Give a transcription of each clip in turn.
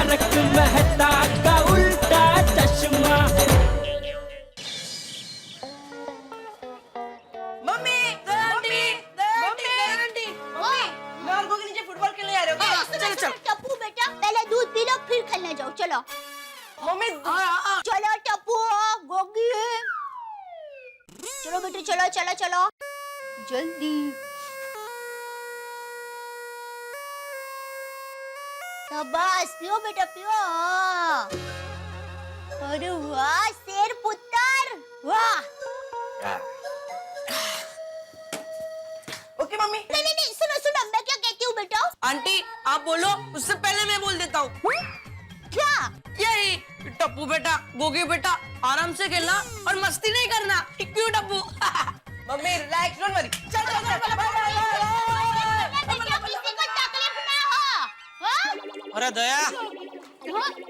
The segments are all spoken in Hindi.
तारक मेहता का उल्टा चश्मा। मम्मी मम्मी मम्मी मैं और गोगी नीचे फुटबॉल खेलने आ रहे हो क्या? चलो चलो टप्पू बेटा, पहले दूध पी लो फिर खेलने जाओ। चलो मम्मी चलो टप्पू गोगी, चलो बेटे चलो चलो चलो जल्दी। शाबाश, पियो बेटा पियो। अरे वाह शेर पुत्र, वाह। Okay mummy. नहीं सुनो सुनो, मैं क्या कहती हूँ बेटा? आंटी आप बोलो, उससे पहले मैं बोल देता हूँ। क्या? यही टप्पू बेटा गोगी बेटा आराम से खेलना और मस्ती नहीं करना, क्यों Tappu? Mummy relax, don't worry. चल चल चल किसी को तकलीफ ना हो। हाँ? अरे दया, हाँ?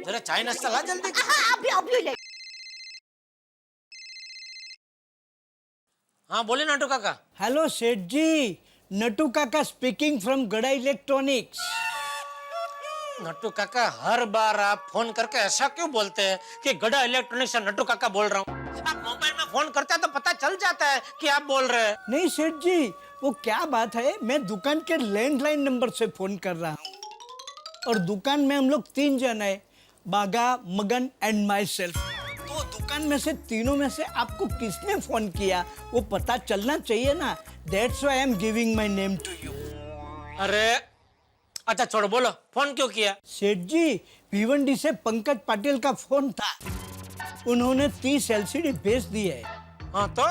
जरा चाय नाश्ता ला जल्दी। हाँ, अभी ले। हाँ बोले नाटू काका। हेलो सेठ जी, नटू काका स्पीकिंग फ्रॉम गड़ा इलेक्ट्रॉनिक्स। नट्टू काका हर बार आप फोन करके ऐसा क्यों बोलते हैं कि गड़ा इलेक्ट्रॉनिक्स से नट्टू काका बोल रहा हूँ? आप मोबाइल में फोन करते हैं तो पता चल जाता है कि आप बोल रहे हैं। नहीं सेठ जी, वो क्या बात है, मैं दुकान के लैंडलाइन नंबर से फोन कर रहा हूँ और दुकान में हम लोग 3 जन है, बागा, मगन एंड माई सेल्फ। तो दुकान में से तीनों में से आपको किसने फोन किया वो पता चलना चाहिए ना। That's why I am giving my name to you. अरे अच्छा छोड़ो, बोलो फोन क्यों किया? सेठ जी, भिवंडी से पंकज पाटिल का फोन था, उन्होंने 30 LCD बेच दी है। हाँ तो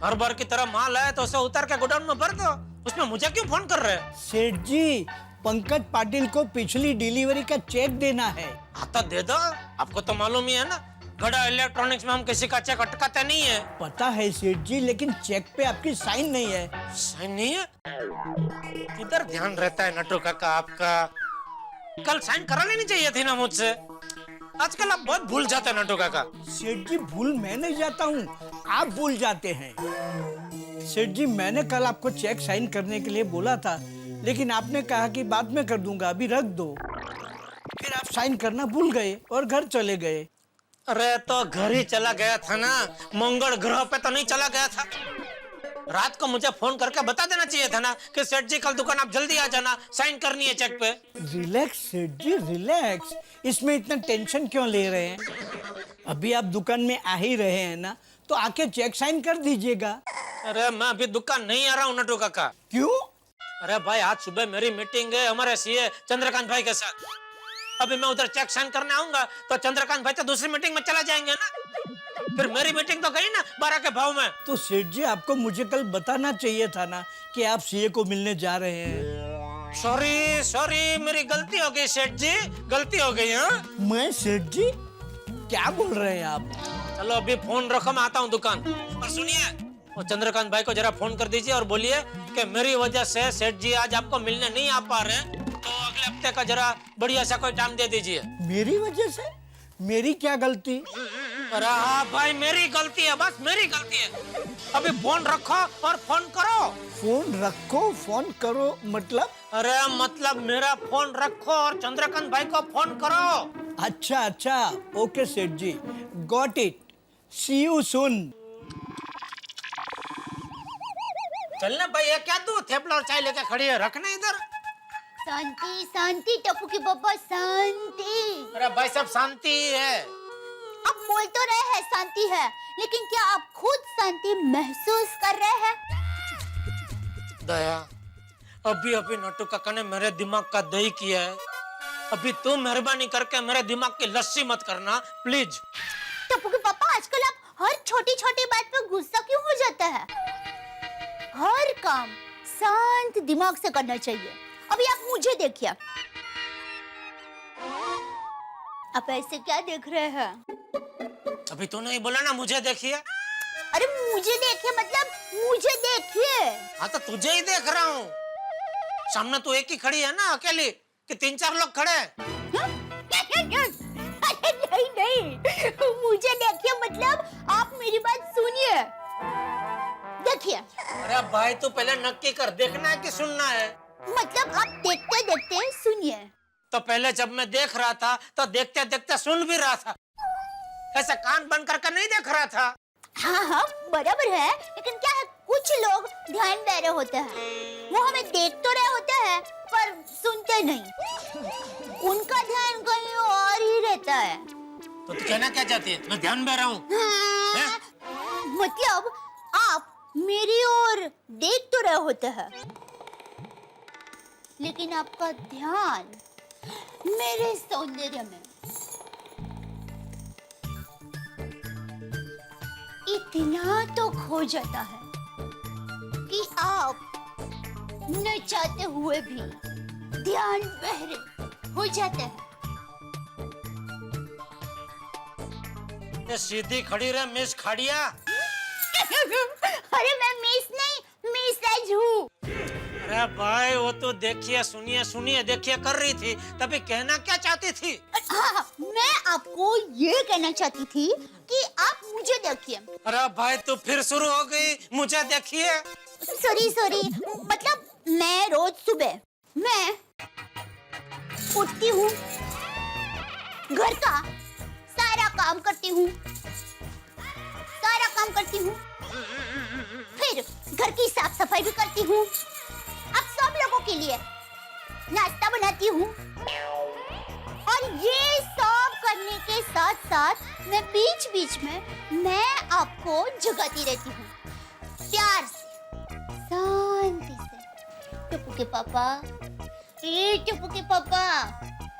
हर बार की तरह माल आया तो उसे उतार के गोडाउन में भर दो, उसमें मुझे क्यों फोन कर रहे हैं? सेठ जी, पंकज पाटिल को पिछली डिलीवरी का चेक देना है। हाँ तो दे दो, आपको तो मालूम ही है ना गड़ा इलेक्ट्रॉनिक्स में हम किसी का चेक अटकाते नहीं है। पता है सेठ जी, लेकिन चेक पे आपकी साइन नहीं है। साइन नहीं है? किधर ध्यान रहता है नट्टू काका आपका? कल साइन करा लेनी चाहिए थी ना मुझसे। आजकल आप बहुत भूल जाते हैं नट्टू काका। सेठ जी, भूल मैं नहीं जाता हूँ, आप भूल जाते हैं। सेठ जी, मैंने कल आपको चेक साइन करने के लिए बोला था, लेकिन आपने कहा कि बाद में कर दूंगा, अभी रख दो। फिर आप साइन करना भूल गए और घर चले गए। अरे तो घर ही चला गया था ना, मंगल ग्रह पे तो नहीं चला गया था। रात को मुझे फोन करके बता देना चाहिए था ना कि सेठ जी कल दुकान आप जल्दी आ जाना, साइन करनी है चेक पे। रिलैक्स सेठ जी रिलैक्स, इसमें इतना टेंशन क्यों ले रहे हैं? अभी आप दुकान में आ ही रहे हैं ना, तो आके चेक साइन कर दीजिएगा। अरे मैं अभी दुकान नहीं आ रहा हूँ नट्टू काका। क्यों? अरे भाई आज सुबह मेरी मीटिंग है हमारे सीए चंद्रकांत भाई के साथ। अभी मैं उधर चेक साइन करने आऊंगा तो चंद्रकांत भाई तो दूसरी मीटिंग में चला जाएंगे ना, फिर मेरी मीटिंग तो गई ना 12 के भाव में। तो सेठ जी, आपको मुझे कल बताना चाहिए था ना कि आप सीए को मिलने जा रहे हैं। सॉरी सॉरी, मेरी गलती हो गई सेठ जी, गलती हो गई। हाँ मैं सेठ जी, क्या बोल रहे हैं आप? चलो अभी फोन रखो, मैं आता हूँ दुकान। और सुनिए, वो चंद्रकांत भाई को जरा फोन कर दीजिए और बोलिए कि मेरी वजह से सेठ जी आज आपको मिलने नहीं आ पा रहे, तो अगले हफ्ते का जरा बढ़िया सा कोई टाइम दे दीजिए। मेरी वजह से? मेरी क्या गलती? अरे हाँ भाई, मेरी गलती है, बस मेरी गलती है। अभी फोन रखो और फोन करो। फोन रखो फोन करो मतलब? अरे मतलब मेरा फोन रखो और चंद्रकांत भाई को फोन करो। अच्छा अच्छा, okay Seth ji, got it, see you soon. चलना भाई, ये क्या तू थेपला और चाय लेके खड़ी है, रखना इधर। शांति शांति टप्पू की पापा, शांति। अरे भाई सब शांति है। आप बोल तो रहे हैं शांति है, लेकिन क्या आप खुद शांति महसूस कर रहे हैं? दया, अभी अभी नट्टू काका ने मेरे दिमाग का दही किया है। अभी तू मेहरबानी करके मेरे दिमाग की लस्सी मत करना प्लीज। टप्पू के पापा, आजकल आप हर छोटी छोटी बात पे गुस्सा क्यों हो जाता है? हर काम शांत दिमाग से करना चाहिए। अभी आप मुझे देखिए, आप ऐसे क्या देख रहे हैं? अभी तू नहीं बोला ना मुझे देखिए। अरे मुझे देखिए मतलब मुझे देखिए। हाँ तो तुझे ही देख रहा हूँ। सामने तू एक ही खड़ी है ना अकेली कि 3-4 लोग खड़े हैं? अरे नहीं नहीं, मुझे देखिए मतलब आप मेरी बात सुनिए, देखिए। अरे भाई तू पहले नक्की कर, देखना है कि सुनना है? मतलब आप देखते देखते सुनिए। तो पहले जब मैं देख रहा था तो देखते देखते सुन भी रहा था, ऐसे कान बंद करके नहीं देख रहा था। हाँ हाँ बराबर है, लेकिन क्या है कुछ लोग ध्यान दे रहे होते हैं, वो हमें देख तो रहे होते हैं पर सुनते नहीं, उनका ध्यान कहीं और ही रहता है। तो तू कहना क्या चाहती है? मैं ध्यान में रहा हूँ। मतलब आप मेरी ओर देख तो रहे होते हैं, लेकिन आपका ध्यान मेरे सौंदर्य में इतना तो खो जाता है कि आप न चाहते हुए भी ध्यान बहरे हो जाते हैं। ये सीधी खड़ी रहे मिस खाड़िया। अरे मैं मिस नहीं मिसेज हूँ। अरे भाई वो तो देखिए सुनिए सुनिए देखिए कर रही थी, तभी कहना क्या चाहती थी? हाँ, मैं आपको ये कहना चाहती थी कि आप मुझे देखिए। अरे भाई तू फिर शुरू हो गई, मुझे देखिए। सॉरी मतलब मैं रोज सुबह मैं उठती हूँ, घर का सारा काम करती हूँ, फिर घर की साफ सफाई भी करती हूँ, आप सब लोगों के लिए नाश्ता बनाती हूँ, और ये सब करने के साथ साथ मैं बीच बीच में मैं आपको जगाती रहती हूँ, प्यार से, शांति से। टप्पू के पापा, टप्पू के पापा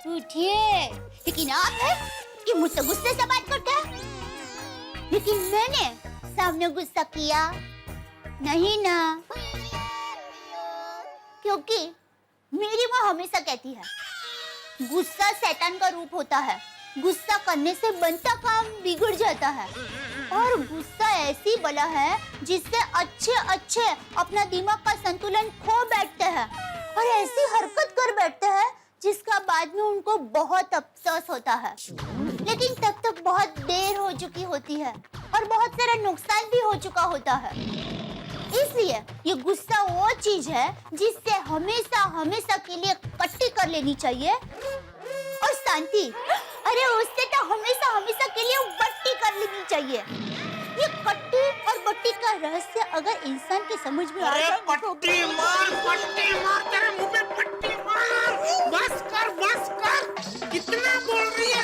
उठिए। लेकिन आप है कि मुझसे गुस्से से बात करते हैं, लेकिन मैंने सामने गुस्सा किया नहीं ना, क्योंकि मेरी माँ हमेशा कहती है गुस्सा शैतान का रूप होता है, गुस्सा करने से बनता काम बिगड़ जाता है, और गुस्सा ऐसी बला है जिससे अच्छे अपना दिमाग का संतुलन खो बैठते हैं और ऐसी हरकत कर बैठते हैं जिसका बाद में उनको बहुत अफसोस होता है, लेकिन तब तक बहुत देर हो चुकी होती है और बहुत सारा नुकसान भी हो चुका होता है। इसलिए ये गुस्सा वो चीज है जिससे हमेशा के लिए कट्टी कर लेनी चाहिए, और शांति, अरे उससे तो हमेशा के लिए बट्टी कर लेनी चाहिए। ये कट्टी और बट्टी का रहस्य अगर इंसान के समझ में आ जाए, पट्टी मार तेरे मुंह पे पट्टी मार। बस कर कितना बोल रही है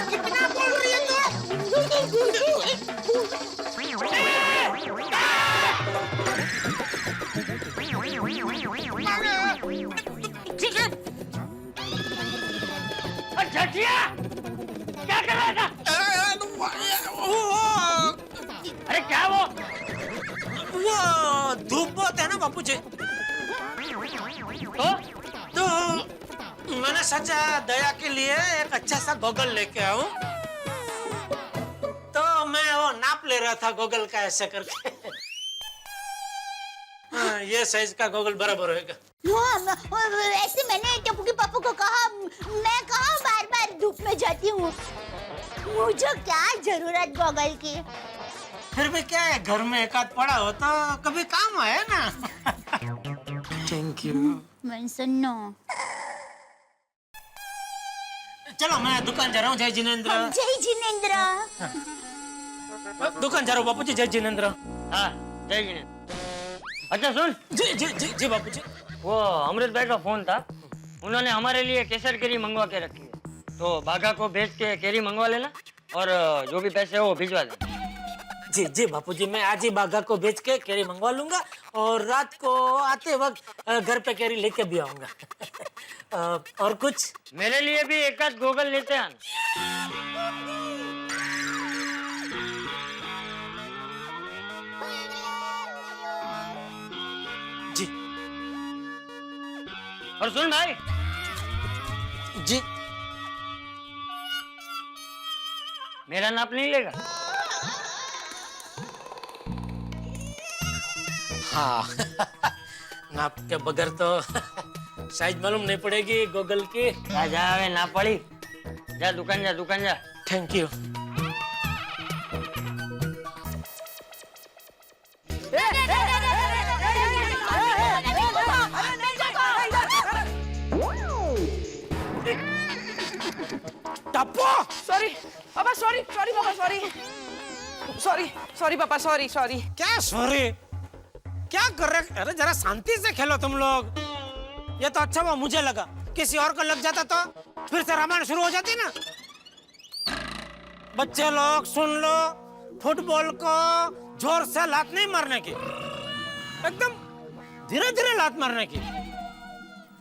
ठीक है। अच्छा क्या कर रहा था? अरे क्या वो धूप बहुत है ना बापू जी, तो मैंने सोचा दया के लिए एक अच्छा सा गोगल लेके आऊं, तो मैं वो नाप ले रहा था गोगल का ऐसे करके। हाँ, ये साइज का गोगल बराबर होगा। ऐसे मैंने टप्पू के पापा को कहा, मैं कहाँ बार धूप में जाती हूँ, मुझे क्या जरूरत गोगल की। फिर भी क्या है, घर में एक आध पड़ा हो तो कभी काम आए ना। Thank you. मैं सुनो, चलो मैं दुकान जा रहा हूँ। जय जिनेंद्र। जय जिनेंद्र। दुकान जा रहा हूँ बापू जी। जय जिनेंद्र। हाँ जय जिनेंद्र। अच्छा सुन, जी बापू जी। वो अमृत भाई का फोन था, उन्होंने हमारे लिए केसर केरी मंगवा के रखी है, तो बाघा को भेज के केरी मंगवा लेना और जो भी पैसे हो वो भिजवा देना। जी बापू जी, मैं आज ही बाघा को बेच के केरी मंगवा लूंगा और रात को आते वक्त घर पे केरी लेके भी आऊंगा। और कुछ मेरे लिए भी एक आध गोगल लेते आना। जी। और सुन भाई जी, मेरा नाप नहीं लेगा? हाँ। नाप के बगैर तो साइज मालूम नहीं पड़ेगी गोगल की। जा ना पड़ी, जा दुकान जा। Thank you. टप्पू सॉरी पापा, सॉरी सॉरी पापा, सॉरी सॉरी सॉरी पापा, सॉरी सॉरी। क्या सॉरी? क्या कर रहे? अरे जरा शांति से खेलो तुम लोग। ये तो अच्छा हुआ मुझे लगा, किसी और को लग जाता तो फिर से रामायण शुरू हो जाती ना। बच्चे लोग सुन लो, फुटबॉल को जोर से लात नहीं मारने की, एकदम धीरे धीरे लात मारने की।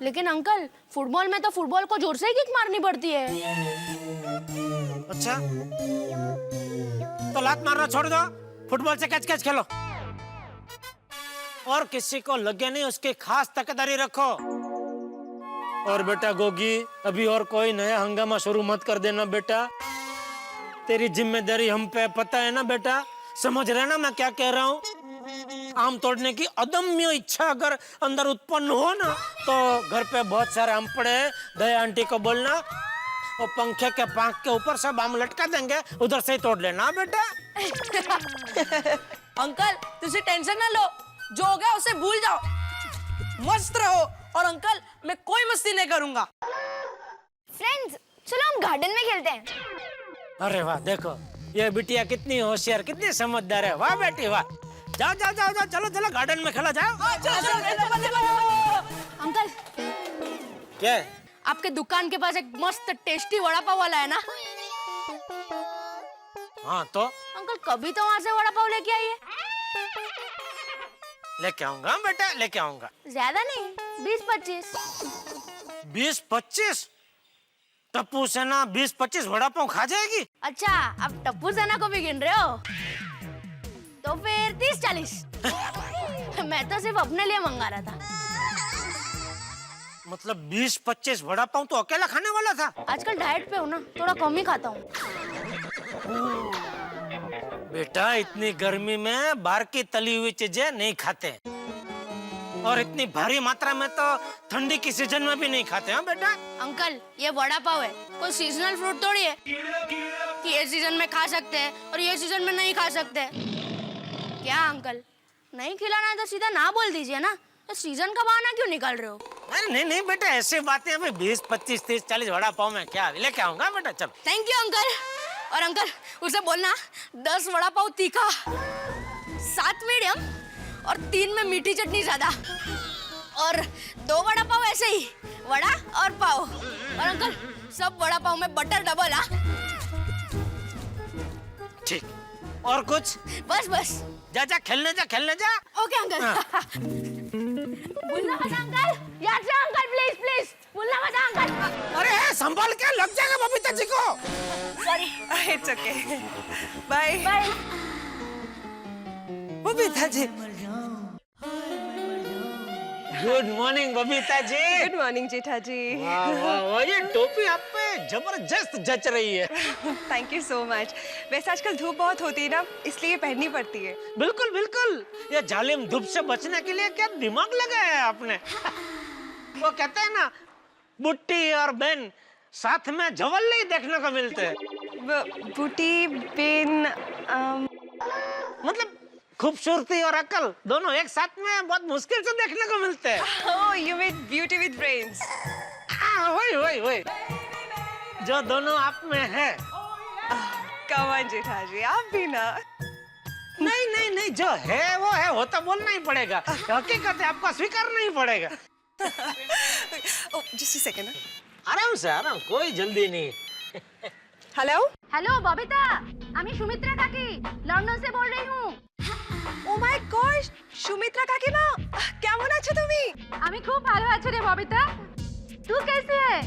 लेकिन अंकल, फुटबॉल में तो फुटबॉल को जोर से ही किक मारनी पड़ती है। अच्छा, तो लात मारना छोड़ दो, फुटबॉल से कैच कैच खेलो। और किसी को लगे नहीं उसकी खास तकदारी रखो। और बेटा गोगी, अभी और कोई नया हंगामा शुरू मत कर देना बेटा। तेरी जिम्मेदारी हम पे, पता है ना बेटा? समझ रहे ना मैं क्या कह रहा हूँ? आम तोड़ने की अदम्य इच्छा अगर अंदर उत्पन्न हो ना, तो घर पे बहुत सारे आम पड़े, दया आंटी को बोलना वो पंखे के पंख के ऊपर सब आम लटका देंगे, उधर से ही तोड़ लेना बेटा। अंकल तुझे टेंशन ना लो, जो हो गया उसे भूल जाओ, मस्त रहो। और अंकल मैं कोई मस्ती नहीं करूंगा। फ्रेंड्स, चलो हम गार्डन में खेलते हैं। अरे वाह, देखो ये बिटिया कितनी होशियार, कितनी समझदार है। वाह बेटी वाह। जाओ जाओ जाओ जाओ, चलो चलो गार्डन में खेला जाओ। अंकल, क्या है? आपके दुकान के पास एक मस्त टेस्टी वड़ा पाव वाला है ना? हाँ तो अंकल कभी तो वहाँ से वड़ा पाव लेके आइए। लेके आऊंगा बेटा, लेके आऊंगा। ज्यादा नहीं, 20-25। 20-25? टप्पू सेना 20-25 वड़ा पाव खा जाएगी? अच्छा, आप टप्पू सेना को भी गिन रहे हो? तो फिर 30-40। मैं तो सिर्फ अपने लिए मंगा रहा था। मतलब 20-25 वड़ा पाव तो अकेला खाने वाला था? आजकल डाइट पे हूँ ना, थोड़ा कम ही खाता हूँ। बेटा इतनी गर्मी में बाहर की तली हुई चीजें नहीं खाते, और इतनी भारी मात्रा में तो ठंडी की सीजन में भी नहीं खाते। हाँ बेटा? अंकल, ये वड़ा पाव है, कोई सीजनल फ्रूट थोड़ी है कि ये सीजन में खा सकते हैं और ये सीजन में नहीं खा सकते। क्या अंकल, नहीं खिलाना है तो सीधा ना बोल दीजिए ना, तो सीजन का बहाना क्यों निकाल रहे हो? नहीं नहीं बेटा, ऐसी बातें अभी 20-25-30-40 वड़ा पाव में क्या लेके आऊंगा बेटा। चलो। Thank you uncle. और अंकल उसे बोलना 10 वड़ा पाव तीखा, 7 मीडियम और 3 में मीठी चटनी ज्यादा, और 2 वड़ा पाव ऐसे ही, वड़ा और पाव। और अंकल सब वड़ा पाव में बटर डबल। हाँ ठीक, और कुछ? बस बस। जा जा खेलने जा, खेलने जा। Okay uncle. बोलना मत अंकल, याद से अंकल, प्लीज प्लीज बोलना मत अंकल। अरे संभाल के, लग जाएगा बबीता जी को। Sorry. It's okay, bye bye. Babita ji. Good morning Babita ji. Good morning Jetha ji. वाह वाह वाह, ये टोपी आप पे जबरदस्त जच रही है। Thank you so much. वैसे आजकल धूप बहुत होती है ना, इसलिए पहननी पड़ती है। बिल्कुल बिल्कुल, ये जालिम धूप से बचने के लिए क्या दिमाग लगाया है आपने। वो कहते हैं ना, बुट्टी और बेन साथ में जवल नहीं देखने को मिलते। बूटी बेन मतलब खूबसूरती और अकल दोनों एक साथ में बहुत मुश्किल से देखने को मिलते हैं। Oh, you mean beauty with brains. हाँ वही वही वही, जो दोनों आप में है। कम ऑन जेठा जी, आप भी ना। नहीं नहीं नहीं, जो है वो तो बोलना ही पड़ेगा। हकीकत है, आपको स्वीकारना ही पड़ेगा। Just a second. आराम से, आराम, कोई जल्दी नहीं। हेलो হ্যালো ববিতা, আমি সুমিত্রা কাকি লন্ডন से बोल रही हूँ। ও মাই গড, সুমিত্রা কাকিমা, কেমন আছো তুমি? আমি খুব ভালো আছি রে ববিতা। तू कैसे है?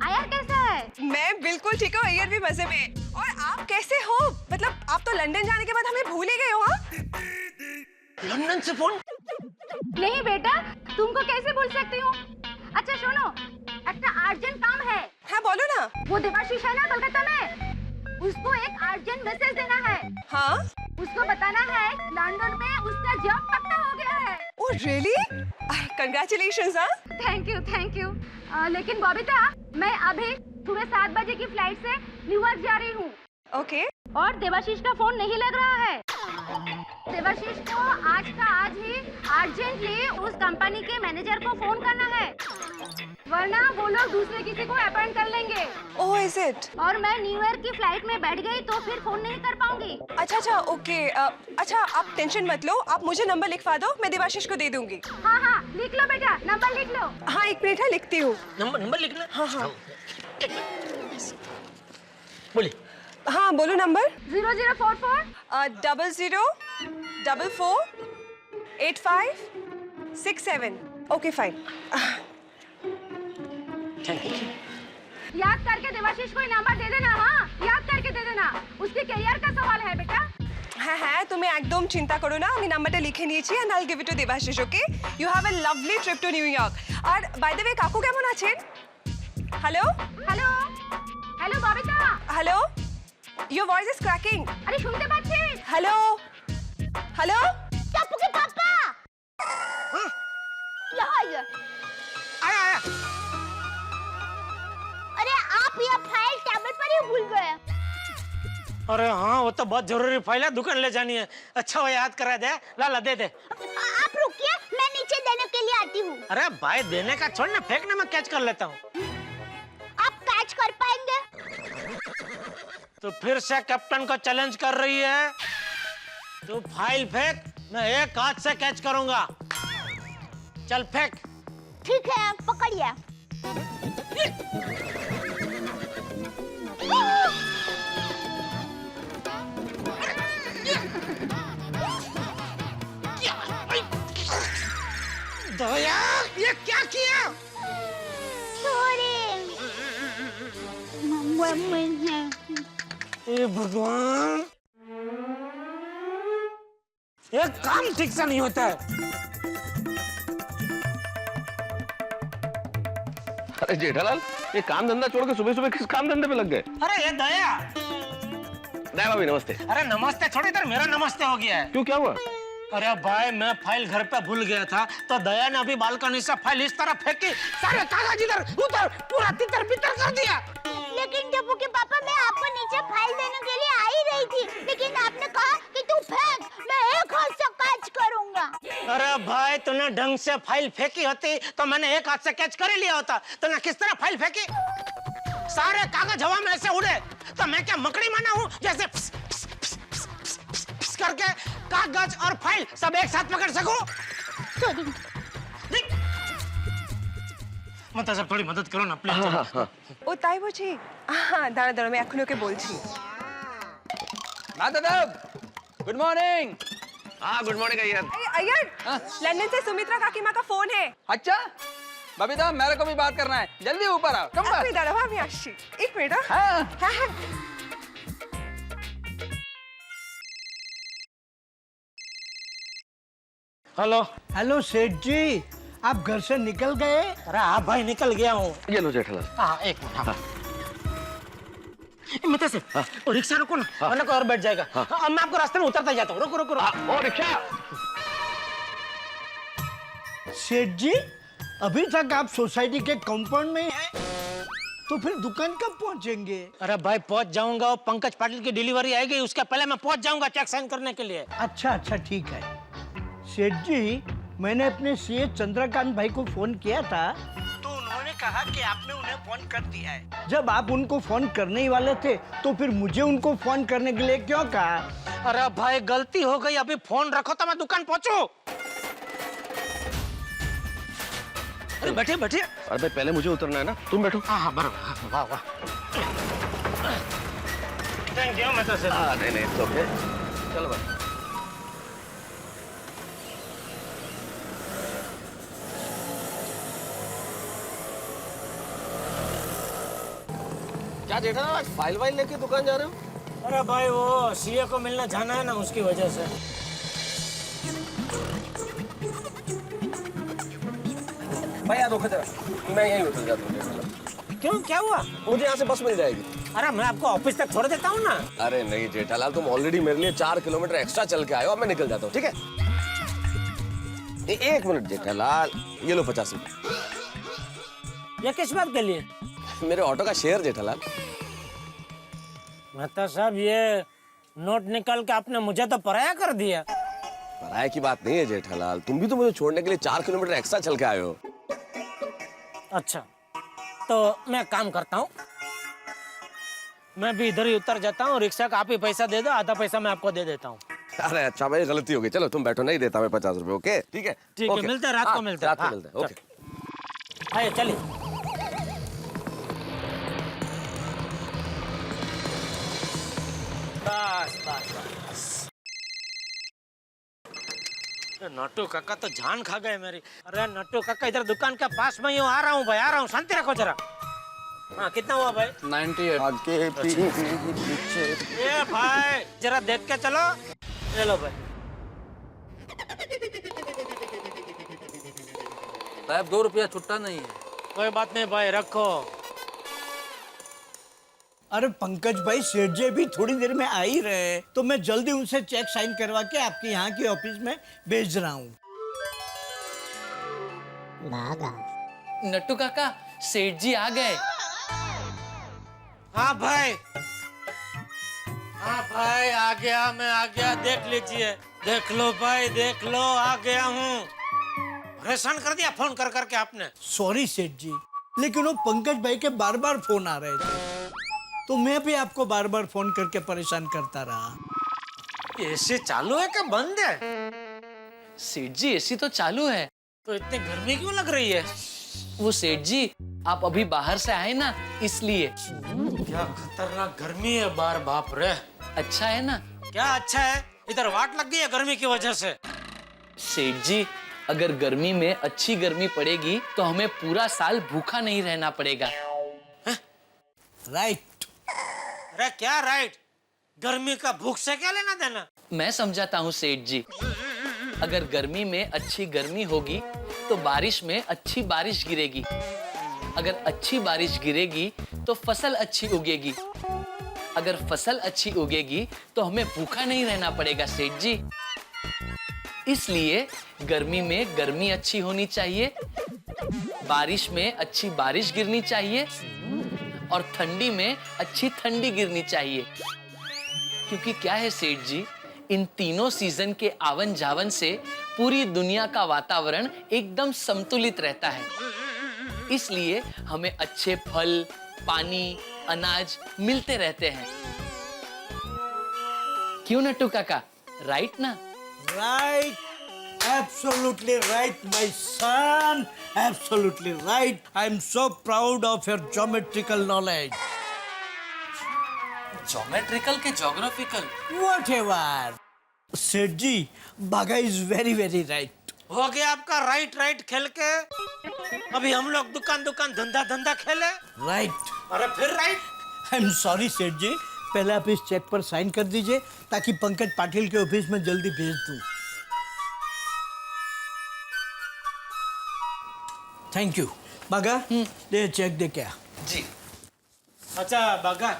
आयर कैसा है? मैं बिल्कुल ठीक हूँ, अय्यर भी मजे में। और आप कैसे हो? मतलब आप तो लंदन जाने के बाद हमें भूल ही गए हो। हाँ, लंदन से फोन? नहीं बेटा, तुमको कैसे भूल सकती हूँ? अच्छा सुनो, একটা अर्जेंट काम है। हाँ बोलो ना। वो देवाशीष है ना कलकत्ता में, उसको एक अर्जेंट मैसेज देना है। हाँ, उसको बताना है लंदन में उसका जॉब पक्का हो गया है। Oh really? कंग्रेचुलेशंस। हाँ, थैंक यू। लेकिन बबीता, मैं अभी सुबह 7 बजे की फ्लाइट से न्यूयॉर्क जा रही हूँ। ओके। और देवाशीष का फोन नहीं लग रहा है। देवाशीष को आज का आज ही अर्जेंटली उस कंपनी के मैनेजर को फोन करना है, वरना वो लोग दूसरे किसी को अपॉइंट कर लेंगे। Oh is it? और मैं न्यू ईयर की फ्लाइट में बैठ गई तो फिर फोन नहीं कर पाऊंगी। अच्छा अच्छा ओके। अच्छा आप टेंशन मत लो, आप मुझे नंबर लिखवा दो, मैं देवाशीष को दे दूंगी। हाँ हाँ लिख लो बेटा, नंबर लिख लो। हाँ एक मिनट है, लिखती हूँ। नंबर लिखना। हाँ हाँ बोलिए। हाँ बोलो नंबर। 0044 00448567। Okay fine. याद करके देवाशीष को नंबर दे देना। हाँ याद करके दे देना, उसके करियर का सवाल है बेटा। হ্যাঁ হ্যাঁ তুমি একদম চিন্তা করো না, আমি নাম্বারটা লিখে নিয়েছি and I'll give it to Debashis, okay? You have a lovely trip to New York. R by the way কাকু কেমন আছেন? Hello hello hello Babita, hello, your voice is cracking. আরে শুনতে পাচ্ছিস? হ্যালো হ্যালো टप्पू के पापा यहाँ आइए। आया आया। अरे आप यह फाइल टेबल पर ही भूल गए। अरे हाँ वो तो बहुत जरूरी फाइल है, दुकान ले जानी है। अच्छा वो याद करा दे, ला दे दे। आप रुकिए, मैं नीचे देने के लिए आती हूँ। अरे भाई देने का छोड़ ना, फेंकने में कैच कर लेता हूँ। आप कैच कर पाएंगे? तो फिर से कैप्टन को चैलेंज कर रही है। तू फाइल फेंक, मैं एक हाथ से कैच करूंगा। चल फेंक। ठीक है पकड़िए। दया ये क्या किया? सॉरी। ए भगवान, ये काम ठीक से नहीं होता है। अरे जेठालाल, ये काम धंधा छोड़ के सुबह सुबह किस काम धंधे पे लग गए? अरे ये दया। दया भाभी नमस्ते। अरे नमस्ते छोड़, इधर मेरा नमस्ते हो गया है। क्यों क्या हुआ? अरे भाई मैं फाइल घर पे भूल गया था, तो दया ने अभी बालकनी से फाइल इस तरह फेंकी, सारे कागज इधर उधर पूरा तितर बितर कर दिया। लेकिन टप्पू के पापा, मैं आपको नीचे फाइल देने के लिए आ ही रही थी, लेकिन आपने कहा कि तू फेंक, मैं एक हाथ से कैच करूंगा। अरे भाई तूने ढंग से फाइल फेंकी होती तो मैंने एक हाथ से कैच कर ही लिया होता। तूने किस तरह फाइल फेंकी? सारे कागज हवा में ऐसे उड़े, तो मैं क्या मकड़ी माना हूँ जैसे फिस, फिस, फिस, फिस, फिस, फिस, फिस करके कागज और फाइल सब एक साथ पकड़ सकूं? मतलब सब थोड़ी मदद करो ना प्लीज। ও তাই বুঝি? হ্যাঁ দাঁড়া দাঁড়া, আমি এখন ওকে বলছি। Good morning. हाँ good morning Iyer. Iyer, London से सुमित्रा काकीमा का फोन है। अच्छा बबीता, मेरे को भी बात करना है, जल्दी ऊपर आओ। कम আপনি দাঁড়াও, আমি আসছি এক মিনিট। हाँ হ্যাঁ হ্যাঁ हेलो। हेलो सेठ जी, आप घर से निकल गए? अरे हाँ भाई निकल गया हूँ। ये लो जेठालाल। हाँ एक मिनट। हाँ। मतलब से और रिक्शा रुको ना, वरना कोई और बैठ जाएगा। अब मैं आपको रास्ते में उतरता जाता हूँ। रुको रुको रुको। ओ रिक्शा। सेठ जी, अभी तक आप सोसाइटी के कंपाउंड में ही हैं, तो फिर दुकान कब पहुंचेंगे? अरे भाई पहुंच जाऊंगा, वो पंकज पाटिल की डिलीवरी आएगी, उसके पहले मैं पहुंच जाऊंगा चेक साइन करने के लिए। अच्छा अच्छा ठीक है। सेठ जी, मैंने अपने सीए चंद्रकांत भाई को फोन किया था, तो उन्होंने कहा कि आपने उन्हें फोन कर दिया है। जब आप उनको फोन करने ही वाले थे, तो फिर मुझे उनको फोन करने के लिए क्यों कहा? अरे भाई गलती हो गई, अभी फोन रखो तो मैं दुकान पहुंचू। अरे बैठिए बैठिए। अरे भाई पहले मुझे उतरना है ना, तुम बैठो। हाँ बराबर। वाह वाह। Thank you. मैं तो नहीं नहीं ओके, चलो भाई। क्या जेठालाल, आज फाइल वाइल लेके दुकान जा रहे हो? अरे भाई वो सीए को मिलने जाना है ना, उसकी वजह से। भाई यार रुको जरा, मैं यहीं उतर जाता हूँ। क्यों क्या हुआ? मुझे यहाँ से बस मिल जाएगी। अरे मैं आपको ऑफिस तक छोड़ देता हूँ ना। अरे नहीं जेठालाल, तुम ऑलरेडी मेरे लिए 4 किलोमीटर एक्स्ट्रा चल के आए हो, अब मैं निकल जाता हूँ, ठीक है? एक मिनट जेठालाल, ये लो 50 रुपए। ये किस बात के लिए? मेरे ऑटो का शेयर जेठालाल। मेहता साहब, ये नोट निकाल के आपने मुझे तो पराया कर दिया। पराये की बात नहीं है जेठालाल, तुम भी तो मुझे छोड़ने के लिए 4 किलोमीटर एक्स्ट्रा चल के आए हो। अच्छा, तो मैं काम करता हूँ, मैं भी इधर ही उतर जाता हूँ, रिक्शा का आप ही पैसा दे दो, आधा पैसा मैं आपको दे देता हूँ। अरे अच्छा भाई, गलती हो गई, चलो तुम बैठो, नहीं देता मैं 50 रुपए। ओके ठीक है, ठीक है, मिलते हैं रात को, मिलते हैं। रात को मिलते हैं। ओके आइए चलिए। बस बस बस। नट्टू काका तो जान खा गए मेरी। अरे नट्टू काका, इधर दुकान के पास में ही हूँ, आ रहा हूँ भाई, आ रहा हूँ, शांति रखो जरा। हाँ, कितना हुआ भाई? 98। आगे पीछे। ए भाई जरा देख के चलो। ले लो भाई। साहब 2 रुपया छुट्टा नहीं है। कोई बात नहीं भाई, रखो। अरे पंकज भाई, सेठ जी भी थोड़ी देर में आ ही रहे हैं, तो मैं जल्दी उनसे चेक साइन करवा के आपके यहाँ की ऑफिस में भेज रहा हूँ। नट्टू काका, सेठ जी आ गए। हाँ भाई, हाँ भाई, आ गया, मैं आ गया, देख लीजिए, देख लो भाई, देख लो, आ गया हूँ। परेशान कर दिया फोन कर करके आपने। सॉरी सेठ जी, लेकिन वो पंकज भाई के बार बार फोन आ रहे थे, तो मैं भी आपको बार बार फोन करके परेशान करता रहा। एसी चालू है क्या बंद है? सेठ जी एसी तो चालू है। तो इतनी गर्मी क्यों लग रही है? वो सेठ जी, आप अभी बाहर से आए ना, इसलिए। क्या खतरनाक गर्मी है बाहर, बाप रे। अच्छा है ना? क्या अच्छा है, इधर वाट लग गई है गर्मी की वजह से। सेठ जी, अगर गर्मी में अच्छी गर्मी पड़ेगी तो हमें पूरा साल भूखा नहीं रहना पड़ेगा। राइट। अरे क्या राइट? गर्मी का भूख से क्या लेना देना? मैं समझाता हूँ सेठ जी, अगर गर्मी में अच्छी गर्मी होगी तो बारिश में अच्छी बारिश गिरेगी, अगर अच्छी बारिश गिरेगी तो फसल अच्छी उगेगी, अगर फसल अच्छी उगेगी तो हमें भूखा नहीं रहना पड़ेगा सेठ जी। इसलिए गर्मी में गर्मी अच्छी होनी चाहिए, बारिश में अच्छी बारिश गिरनी चाहिए और ठंडी में अच्छी ठंडी गिरनी चाहिए। क्योंकि क्या है सेठ जी, इन तीनों सीजन के आवन जावन से पूरी दुनिया का वातावरण एकदम संतुलित रहता है। इसलिए हमें अच्छे फल, पानी, अनाज मिलते रहते हैं। क्यों नट्टू काका, राइट ना? Right, absolutely right, my son. Absolutely right. I'm so proud of your geometrical knowledge. Geometrical के ज्योग्राफिकल? Whatever. सेठ जी, बागा is very very right. हो गया आपका राइट राइट खेल के। अभी हम लोग दुकान दुकान धंधा धंधा खेले। Right. अरे फिर राइट। I'm sorry सेठ जी, पहले आप इस चेक पर साइन कर दीजिए ताकि पंकज पाटिल के ऑफिस में जल्दी भेज दूं। Thank you. बागा, ये चेक दे क्या? जी। अच्छा बागा,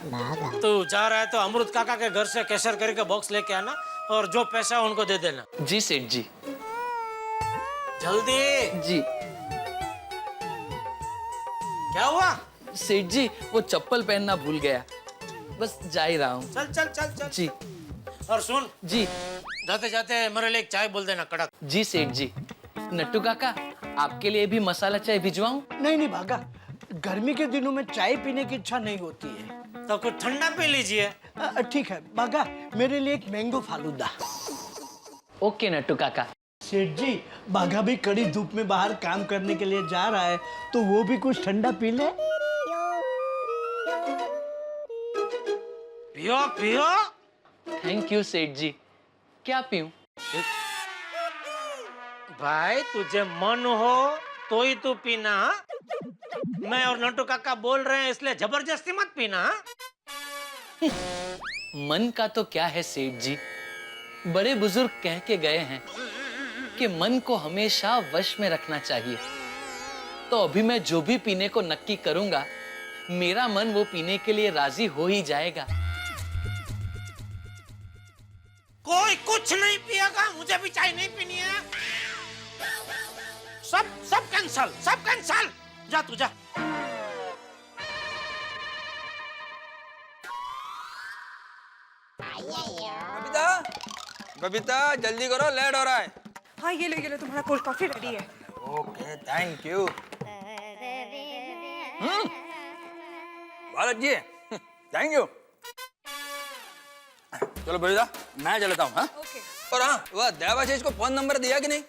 तू जा रहा है तो अमृत काका के घर से कैशर करके बॉक्स लेके आना और जो पैसा उनको दे देना। जी सेठ जी। जल्दी। जी। क्या हुआ? सेठ जी, वो चप्पल पहनना भूल गया, बस जा ही रहा हूँ। चल चल चल चल। जी। और सुन, जी। जाते जाते मेरे लिए एक चाय बोल देना कड़क। जी सेठ जी। नट्टू काका, आपके लिए भी मसाला चाय भिजवाऊं? नहीं नहीं बागा, गर्मी के दिनों में चाय पीने की इच्छा नहीं होती है। तो कुछ ठंडा पी लीजिए। ठीक है बागा, मेरे लिए एक मैंगो फालूदा। ओके नट्टू काका। सेठ जी, बागा भी कड़ी धूप में बाहर काम करने के लिए जा रहा है, तो वो भी कुछ ठंडा पी ले। पियो पियो। थैंक यू सेठ जी। क्या पीऊं? भाई तुझे मन हो तो ही तू पीना। मैं और नट्टू काका बोल रहे हैं इसलिए जबरदस्ती मत पीना। मन का तो क्या है सेठ जी, बड़े बुजुर्ग कह के गए हैं कि मन को हमेशा वश में रखना चाहिए। तो अभी मैं जो भी पीने को नक्की करूंगा, मेरा मन वो पीने के लिए राजी हो ही जाएगा। कोई कुछ नहीं पिएगा, मुझे भी चाय नहीं पीनी है। सब सब कैंसल, सब कैंसल। जा तू जा। बबीता, बबीता जल्दी करो, लेट हो रहा है। हाँ ये लो तुम्हारा कोल्ड कॉफी रेडी है। Okay, thank you. बहुत अच्छी है, थैंक यू। चलो बबीता, मैं चलता हूँ। हाँ ओके। और हाँ, वह देवाशीष को फोन नंबर दिया कि नहीं?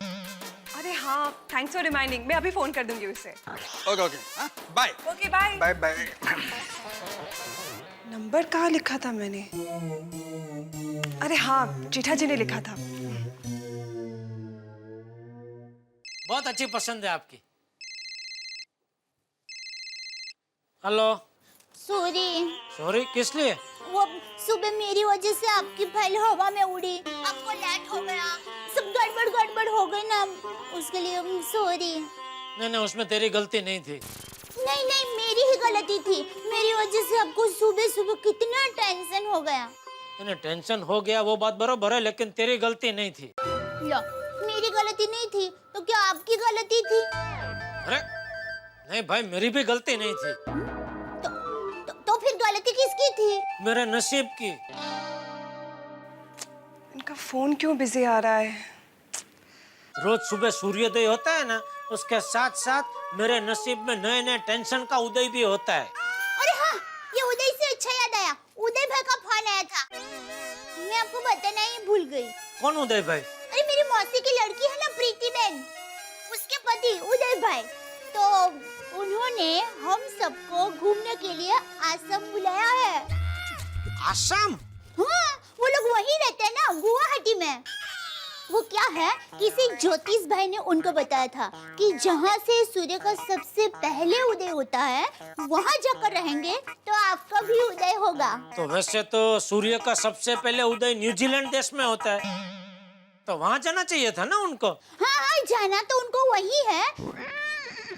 अरे हाँ, थैंक्स फॉर रिमाइंडिंग, मैं अभी फोन कर दूंगी उसे। ओके ओके, हाँ bye. Okay bye. Bye bye. Number कहाँ लिखा था मैंने? अरे हाँ, जेठा जी ने लिखा था। बहुत अच्छी पसंद है आपकी। हेलो। सॉरी, सॉरी किस लिए? वो सुबह मेरी वजह से आपकी फाइल हवा में उड़ी, आपको लेट हो गया, सब गड़बड़ हो गई ना, उसके लिए सॉरी। नहीं नहीं, उसमें तेरी गलती नहीं थी। नहीं, मेरी ही गलती थी, मेरी वजह से आपको सुबह सुबह कितना टेंशन हो गया। नहीं टेंशन हो गया वो बात बरोबर है, लेकिन तेरी गलती नहीं थी। लो, मेरी गलती नहीं थी तो क्या आपकी गलती थी? अरे नहीं भाई, मेरी भी गलती नहीं थी। तो फिर गलती किसकी थी? मेरे नसीब की। इनका फोन क्यों बिजी आ रहा है? रोज सुबह सूर्योदय होता है ना, उसके साथ साथ मेरे नसीब में नए नए टेंशन का उदय भी होता है। अरे हाँ, ये उदय से अच्छा याद आया, उदय भाई का फोन आया था, मैं आपको बताना ही भूल गई। कौन उदय भाई? अरे मेरी मौसी की लड़की है ना प्रीति बहन, उसके पति उदय भाई, तो उन्होंने हम सबको घूमने के लिए आसाम बुलाया है। आसाम? हाँ, वो लोग वहीं रहते हैं ना, गुवाहाटी में। वो क्या है, किसी ज्योतिष भाई ने उनको बताया था कि जहाँ से सूर्य का सबसे पहले उदय होता है वहाँ जाकर रहेंगे तो आपका भी उदय होगा। तो वैसे तो सूर्य का सबसे पहले उदय न्यूजीलैंड देश में होता है, तो वहाँ जाना चाहिए था ना उनको। हाँ, जाना तो उनको वही है।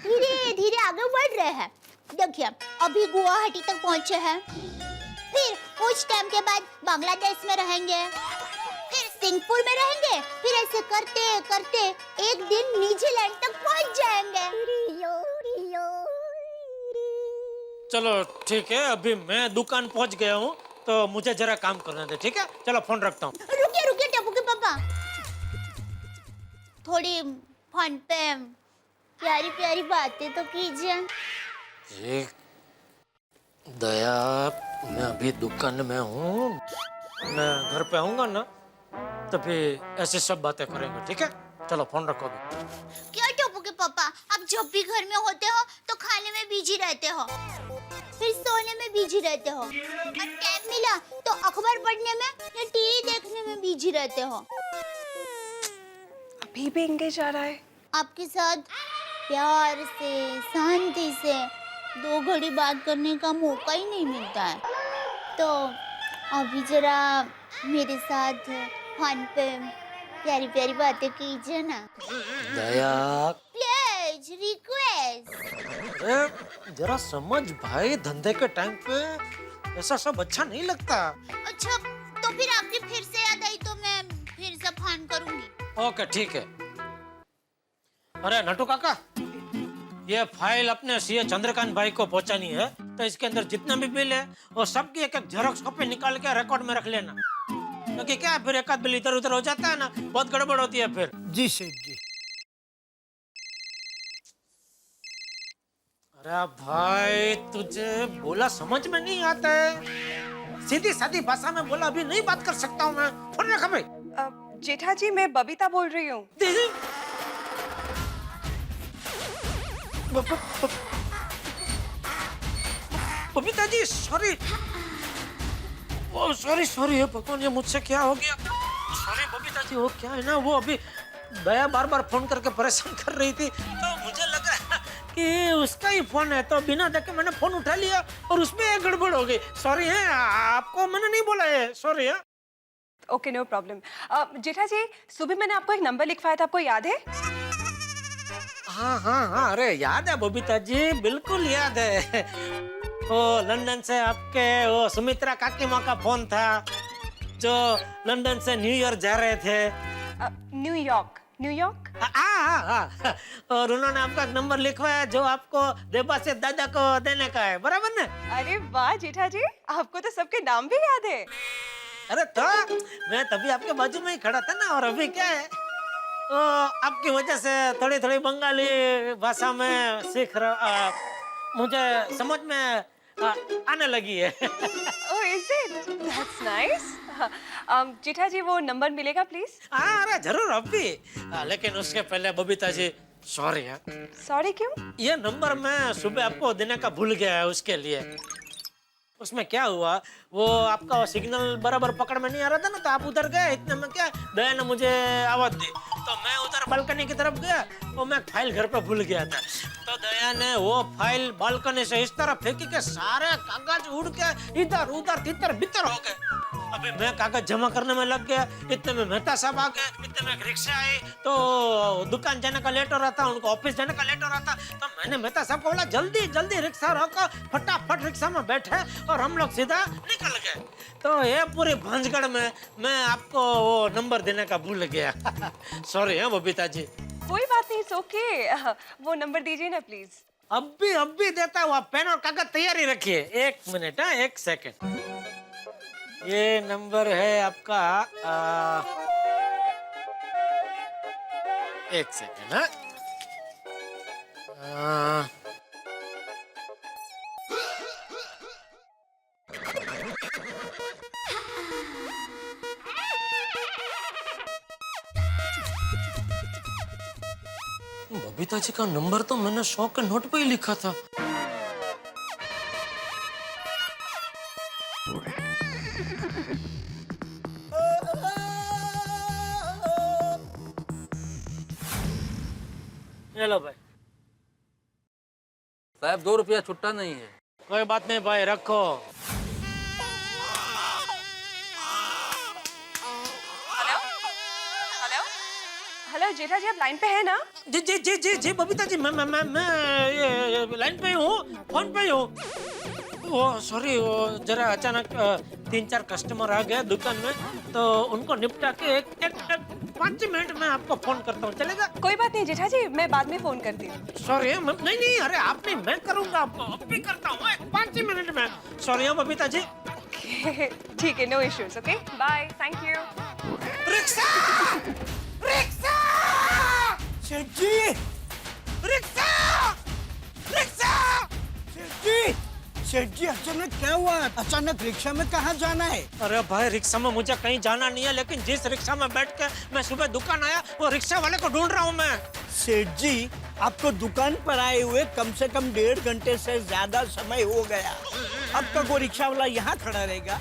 धीरे धीरे आगे बढ़ रहे हैं। देखिए, अभी गुवाहाटी तक पहुँचे हैं, फिर कुछ टाइम के बाद बांग्लादेश में रहेंगे, फिर सिंगापुर में रहेंगे, फिर ऐसे करते करते एक दिन न्यूजीलैंड तक पहुंच जाएंगे। चलो ठीक है, अभी मैं दुकान पहुंच गया हूँ, तो मुझे जरा काम करने दे, ठीक है? चलो फोन रखता हूँ। रुकिए टप्पू के पापा, थोड़ी फोन पे प्यारी प्यारी बातें तो कीजिए। ये दया, मैं अभी दुकान में हूँ, मैं घर पे आऊंगा ना तभी ऐसे सब बातें करेंगे, ठीक है? चलो फोन रखो अभी। क्या टप्पू के पापा, आप जब भी घर में होते हो तो खाने में बिजी रहते हो, फिर सोने में बिजी रहते हो, और टाइम मिला तो अखबार पढ़ने में या टीवी देखने में बिजी रहते हो। अभी भी एंगेज आ रहा है। आपके साथ प्यार से, शांति से 2 घड़ी बात करने का मौका ही नहीं मिलता है, तो अभी जरा मेरे साथ फोन पे प्यारी प्यारी बातें कीजिए ना। दया, प्लीज, रिक्वेस्ट। अरे जरा समझ भाई, धंधे के टाइम पे ऐसा सब अच्छा नहीं लगता। अच्छा, तो फिर आपकी फिर से याद आई तो मैं फिर से फोन करूंगी। ओके ठीक है। अरे नटू काका, ये फाइल अपने सीए चंद्रकांत भाई को पहुंचानी है, तो इसके अंदर जितना भी बिल है वो सबकी एक एक जेरॉक्स कॉपी निकाल के रिकॉर्ड में रख लेना, क्योंकि क्या है, फिर एक आध बिल इधर उधर हो जाता है ना, बहुत गड़बड़ होती है फिर। जी सेठ जी। अरे भाई, तुझे बोला समझ में नहीं आता है, सीधी सादी भाषा में बोला, अभी नहीं बात कर सकता हूँ मैं। फोन रखा भाई। जेठा जी, मैं बबीता बोल रही हूँ। बबीता जी, सॉरी, सॉरी भगवान, ये मुझसे क्या हो गया? सॉरी बबीता जी, वो क्या है ना, वो अभी दया बार बार फोन करके परेशान कर रही थी, तो मुझे लगा कि उसका ही फोन है, तो बिना देखे मैंने फोन उठा लिया और उसमें एक गड़बड़ हो गई। सॉरी है, आपको मैंने नहीं बोला है, सॉरी है। Okay, no problem. Jetha ji, सुबह मैंने आपको एक नंबर लिखवाया था, आपको याद है? हाँ, अरे याद है बबीता जी, बिल्कुल याद है। वो लंदन से आपके वो सुमित्रा काकी माँ का फोन था, जो लंदन से न्यूयॉर्क जा रहे थे। न्यूयॉर्क? हाँ, और उन्होंने आपका नंबर लिखवाया जो आपको देबा से दादा को देने का है, बराबर ना? अरे वाह जेठा जी, आपको तो सबके नाम भी याद है। अरे तो मैं तभी आपके बाजू में ही खड़ा था ना, और अभी क्या है, तो आपकी वजह से थोड़ी थोड़ी बंगाली भाषा में सीख रहा, मुझे समझ में आने लगी है। Oh, is it? That's nice. जेठा जी वो नंबर मिलेगा प्लीज? हाँ अरे जरूर अभी, लेकिन उसके पहले बबीता जी सॉरी है। सॉरी क्यों? ये नंबर मैं सुबह आपको देने का भूल गया है, उसके लिए। उसमें क्या हुआ, वो आपका सिग्नल बराबर पकड़ में नहीं आ रहा था ना, तो आप उधर गए, इतने में क्या दया ने मुझे आवाज दी, तो मैं उधर बालकनी की तरफ गया, वो मैं फाइल घर पे भूल गया था, तो दया ने वो फाइल बालकनी से इस तरह फेंकी के सारे कागज उड़ के इधर उधर तितर बितर हो गए। अभी मैं कागज जमा करने में लग गया, इतने में मेहता साहब आ गए, इतने में एक रिक्शा आई, तो दुकान जाने का लेट हो रहा था, उनको ऑफिस जाने का लेट हो रहा था, तो मैंने मेहता साहब को बोला जल्दी जल्दी रिक्शा रोको, फटाफट रिक्शा में बैठे और हम लोग सीधा निकल गए। तो ये पूरी भांजगढ़ में मैं आपको वो नंबर देने का भूल गया। सॉरी है बबीता जी। कोई बात नहीं, ओके। वो नंबर दीजिए ना प्लीज। अभी देता हूँ, आप पेन और कागज तैयारी रखिए। 1 मिनट है, 1 सेकंड। ये नंबर है आपका 1 सेकंड है। बबीता जी का नंबर तो मैंने 100 के नोट पे ही लिखा था। हेलो भाई। साहब 2 रुपया छुट्टा नहीं है। कोई बात नहीं भाई, रखो। हेलो जेठा जी, आप लाइन पे है ना? जी जी जी जी जी बबीता जी, मैं ये लाइन पे ही हूँ, फोन पे ही हूँ। वो सॉरी, वो जरा अचानक 3-4 कस्टमर आ गए दुकान में, तो उनको निपटा के एक 5 मिनट में आपको फोन करता हूँ, चलेगा? कोई बात नहीं जेठा जी, मैं बाद में फोन करती हूँ। सॉरी, नहीं नहीं, अरे आप नहीं, मैं करूँगा, अभी करता हूँ 5 मिनट में। सॉरी है बबीता जी। ठीक है, no issues, okay bye, thank you. Rickshaw! Rickshaw! Seth ji, rickshaw! Rickshaw! Seth जी अचानक क्या हुआ? अचानक रिक्शा में कहाँ जाना है? अरे भाई, रिक्शा में मुझे कहीं जाना नहीं है, लेकिन जिस रिक्शा में बैठ के मैं सुबह दुकान आया, वो रिक्शा वाले को ढूंढ रहा हूँ मैं। सेठ जी, आपको दुकान पर आए हुए कम से कम 1.5 घंटे से ज्यादा समय हो गया। अब तक वो रिक्शा वाला यहाँ खड़ा रहेगा?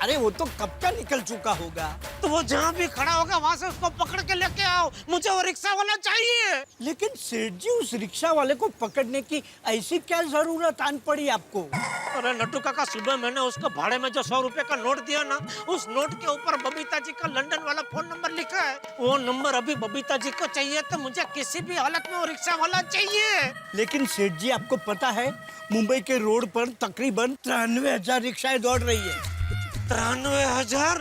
अरे वो तो कब का निकल चुका होगा। तो वो जहाँ भी खड़ा होगा वहाँ से उसको पकड़ के लेके आओ, मुझे वो रिक्शा वाला चाहिए। लेकिन सेठ जी, उस रिक्शा वाले को पकड़ने की ऐसी क्या जरूरत आन पड़ी आपको? अरे नट्टू काका, सुबह मैंने उसको भाड़े में जो 100 रुपए का नोट दिया ना, उस नोट के ऊपर बबीता जी का लंदन वाला फोन नंबर लिखा है। वो नंबर अभी बबीता जी को चाहिए, तो मुझे किसी भी हालत में वो रिक्शा वाला चाहिए। लेकिन सेठ जी, आपको पता है मुंबई के रोड पर तकरीबन 93,000 रिक्शाएं दौड़ रही है। 93,000?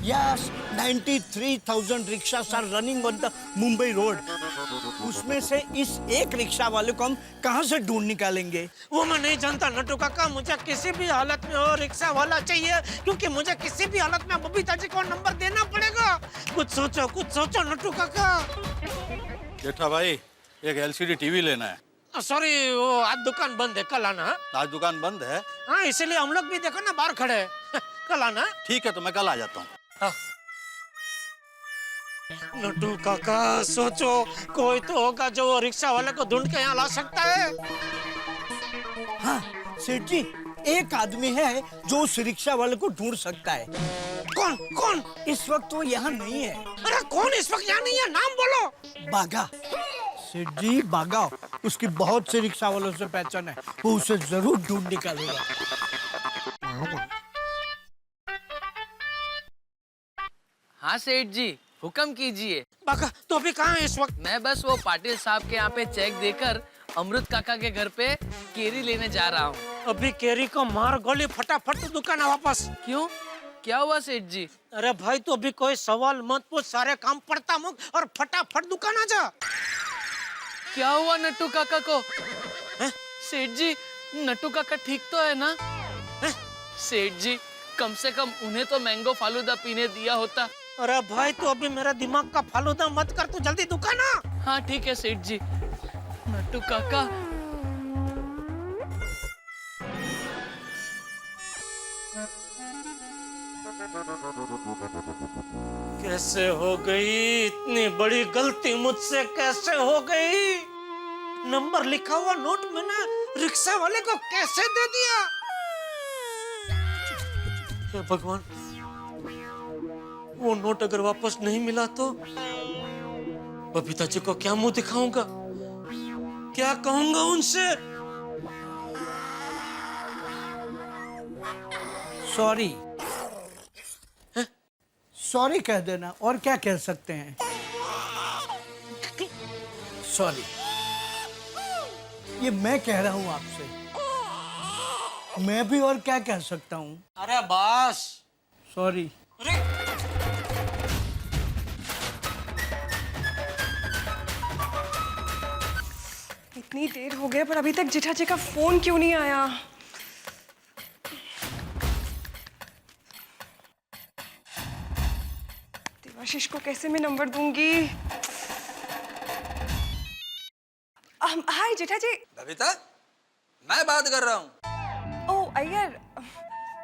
Yes, 93,000 rickshaws are running on the Mumbai road. उसमें से इस एक रिक्शा वाले को हम कहाँ से ढूंढ निकालेंगे? वो मैं नहीं जानता नट्टू काका, मुझे किसी भी हालत में वो रिक्शा वाला चाहिए, क्योंकि मुझे किसी भी हालत में बबीता जी को नंबर देना पड़ेगा। कुछ सोचो नट्टू काका। जेठा भाई, एक LCD टीवी लेना है। सॉरी, वो आज दुकान बंद है, कल आना। आज दुकान बंद है? हाँ, इसलिए हम लोग भी देखो ना बाहर खड़े हैं। कल आना। ठीक है, तो मैं कल आ जाता हूँ। हाँ। नट्टू काका, सोचो, कोई तो होगा जो वो रिक्शा वाले को ढूंढ के यहाँ ला सकता है। हाँ सेठ जी, एक आदमी है जो उस रिक्शा वाले को ढूंढ सकता है। कौन? इस वक्त वो यहाँ नहीं है। अरे कौन इस वक्त यहाँ नहीं है? नाम बोलो। बागा। सेठ जी, बागा उसकी बहुत से रिक्शा वालों से पहचान है, वो उसे जरूर ढूंढ निकालेगा। हाँ सेठ जी, हुक्म कीजिए। बागा, तो अभी कहाँ है इस वक्त? मैं बस वो पाटिल साहब के यहाँ पे चेक देकर अमृत काका के घर पे केरी लेने जा रहा हूँ। अभी केरी को मार गोली, फटाफट दुकान वापस। क्यों, क्या हुआ सेठ जी? अरे भाई, तो अभी कोई सवाल मत पूछ, सारे काम पड़ता मुक और फटाफट दुकान आ जा। क्या हुआ नट्टू काका को? सेठ जी, नट्टू काका ठीक तो है ना? सेठ जी, कम से कम उन्हें तो मैंगो फालूदा पीने दिया होता। अरे भाई तू अभी मेरा दिमाग का फालूदा मत कर, तू जल्दी दुकान आ। हाँ ठीक है सेठ जी। नट्टू काका, कैसे हो गई इतनी बड़ी गलती मुझसे, कैसे हो गई? नंबर लिखा हुआ नोट मैंने रिक्शा वाले को कैसे दे दिया? हे भगवान, वो नोट अगर वापस नहीं मिला तो बबीता जी को क्या मुंह दिखाऊंगा, क्या कहूंगा उनसे? सॉरी सॉरी कह देना, और क्या कह सकते हैं। सॉरी, ये मैं कह रहा हूं आपसे, मैं भी और क्या कह सकता हूं। अरे बस। सॉरी। अरे इतनी देर हो गया पर अभी तक जेठा जी का फोन क्यों नहीं आया? देवाशीष को कैसे मैं नंबर दूंगी? हाय जेठा जी। बबीता, मैं बात कर रहा हूँ। ओह अय्यर,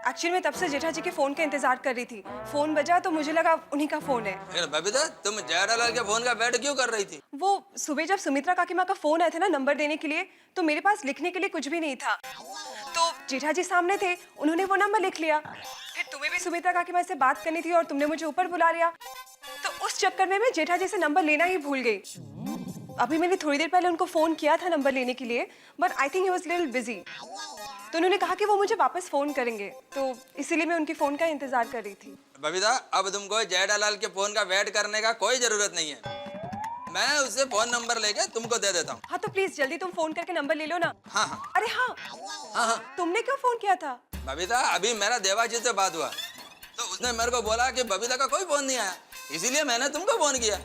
एक्चुअली मैं तब से जेठा जी के फोन का इंतजार कर रही थी। फोन बजा तो मुझे लगा उन्हीं का फोन है। बबीता, तुम जेठालाल के फोन का वेट क्यों कर रही थी? वो सुबह जब सुमित्रा काकीमा का फोन आया था ना नंबर देने के लिए, तो मेरे पास लिखने के लिए कुछ भी नहीं था। तो जेठा जी सामने थे, उन्होंने वो नंबर लिख लिया। फिर तुम्हें भी सुमित्रा काकीमा से बात करनी थी और तुमने मुझे ऊपर बुला लिया, तो उस चक्कर में मैं जेठा जी से नंबर लेना ही भूल गई। अभी मैंने थोड़ी देर पहले उनको फोन किया था नंबर लेने के लिए, but I think he was little busy. तो उन्होंने कहा कि वो मुझे वापस फोन करेंगे, तो इसीलिए मैं उनकी फोन का इंतजार कर रही थी। बबीता, अब तुमको जेठालाल के फोन का वेट करने का कोई जरूरत नहीं है। मैं उससे फोन नंबर लेके तुमको दे देता हूँ। हाँ तो प्लीज जल्दी तुम फोन करके नंबर ले लो ना। हाँ हाँ अरे हाँ, तुमने क्यों फोन किया था? बबीता, अभी मेरा देवाशीष से बात हुआ, तो उसने मेरे को बोला कि बबीता का कोई फोन नहीं आया, इसीलिए मैंने तुमको फोन किया।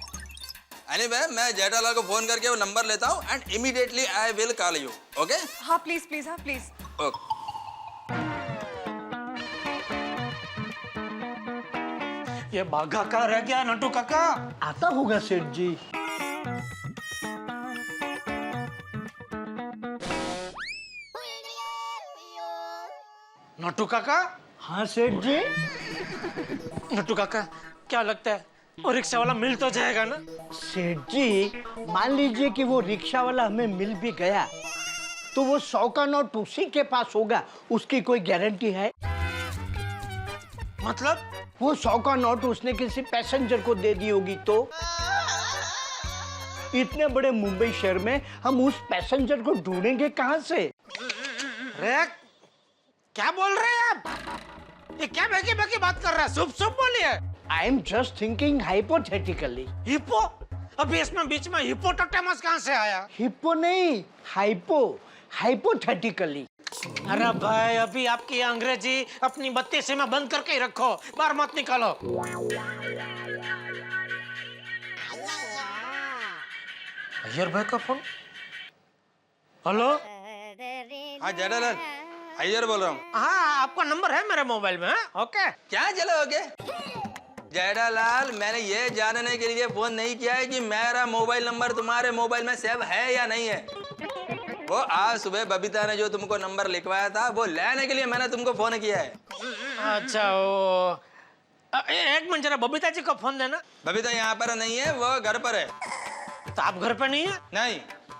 एनीवे, मैं जेठालाल को फोन करके वो नंबर लेता हूँ and immediately I will call you. Okay? हाँ प्लीज प्लीज, हाँ प्लीज। ओके। ये बाघा कहाँ रह गया नट्टू काका? आता होगा सेठ जी। नट्टू काका? हाँ सेठ जी। नट्टू काका, क्या लगता है वो रिक्शा वाला मिल तो जाएगा ना? सेठ जी, मान लीजिए कि वो रिक्शा वाला हमें मिल भी गया, तो वो 100 का नोट उसी के पास होगा, उसकी कोई गारंटी है? मतलब? वो 100 का नोट उसने किसी पैसेंजर को दे दी होगी तो? इतने बड़े मुंबई शहर में हम उस पैसेंजर को ढूंढेंगे कहाँ से? रे, क्या बोल रहे हैं आप? ये क्या बेकी बेकी बात कर रहा है? सुप सुप बोलिए। I am just thinking hypothetically. Hippo? अभी इसमें बीच में हिप्पोटामस कहाँ से आया? हिप्पो नहीं, हाइपो, हाइपोथेटिकली। अरे भाई, अभी आपकी अंग्रेजी अपनी 32 में बंद करके ही रखो, बाहर मत निकालो। अय्यर भाई का फोन। हेलो? हाँ जेठालाल, अय्यर बोल रहा हूँ। हाँ, आपका नंबर है मेरे मोबाइल में। ओके। क्या चलोगे? जेठालाल, मैंने ये जानने के लिए फोन नहीं किया है कि मेरा मोबाइल नंबर तुम्हारे मोबाइल में सेव है या नहीं है। वो आज सुबह बबीता ने जो तुमको नंबर लिखवाया था, वो लेने के लिए मैंने तुमको फोन किया है। अच्छा, वो एक मिनट जरा बबीता जी को फोन देना। बबीता यहाँ पर नहीं है, वो घर पर है। तो आप घर पे नहीं है? नहीं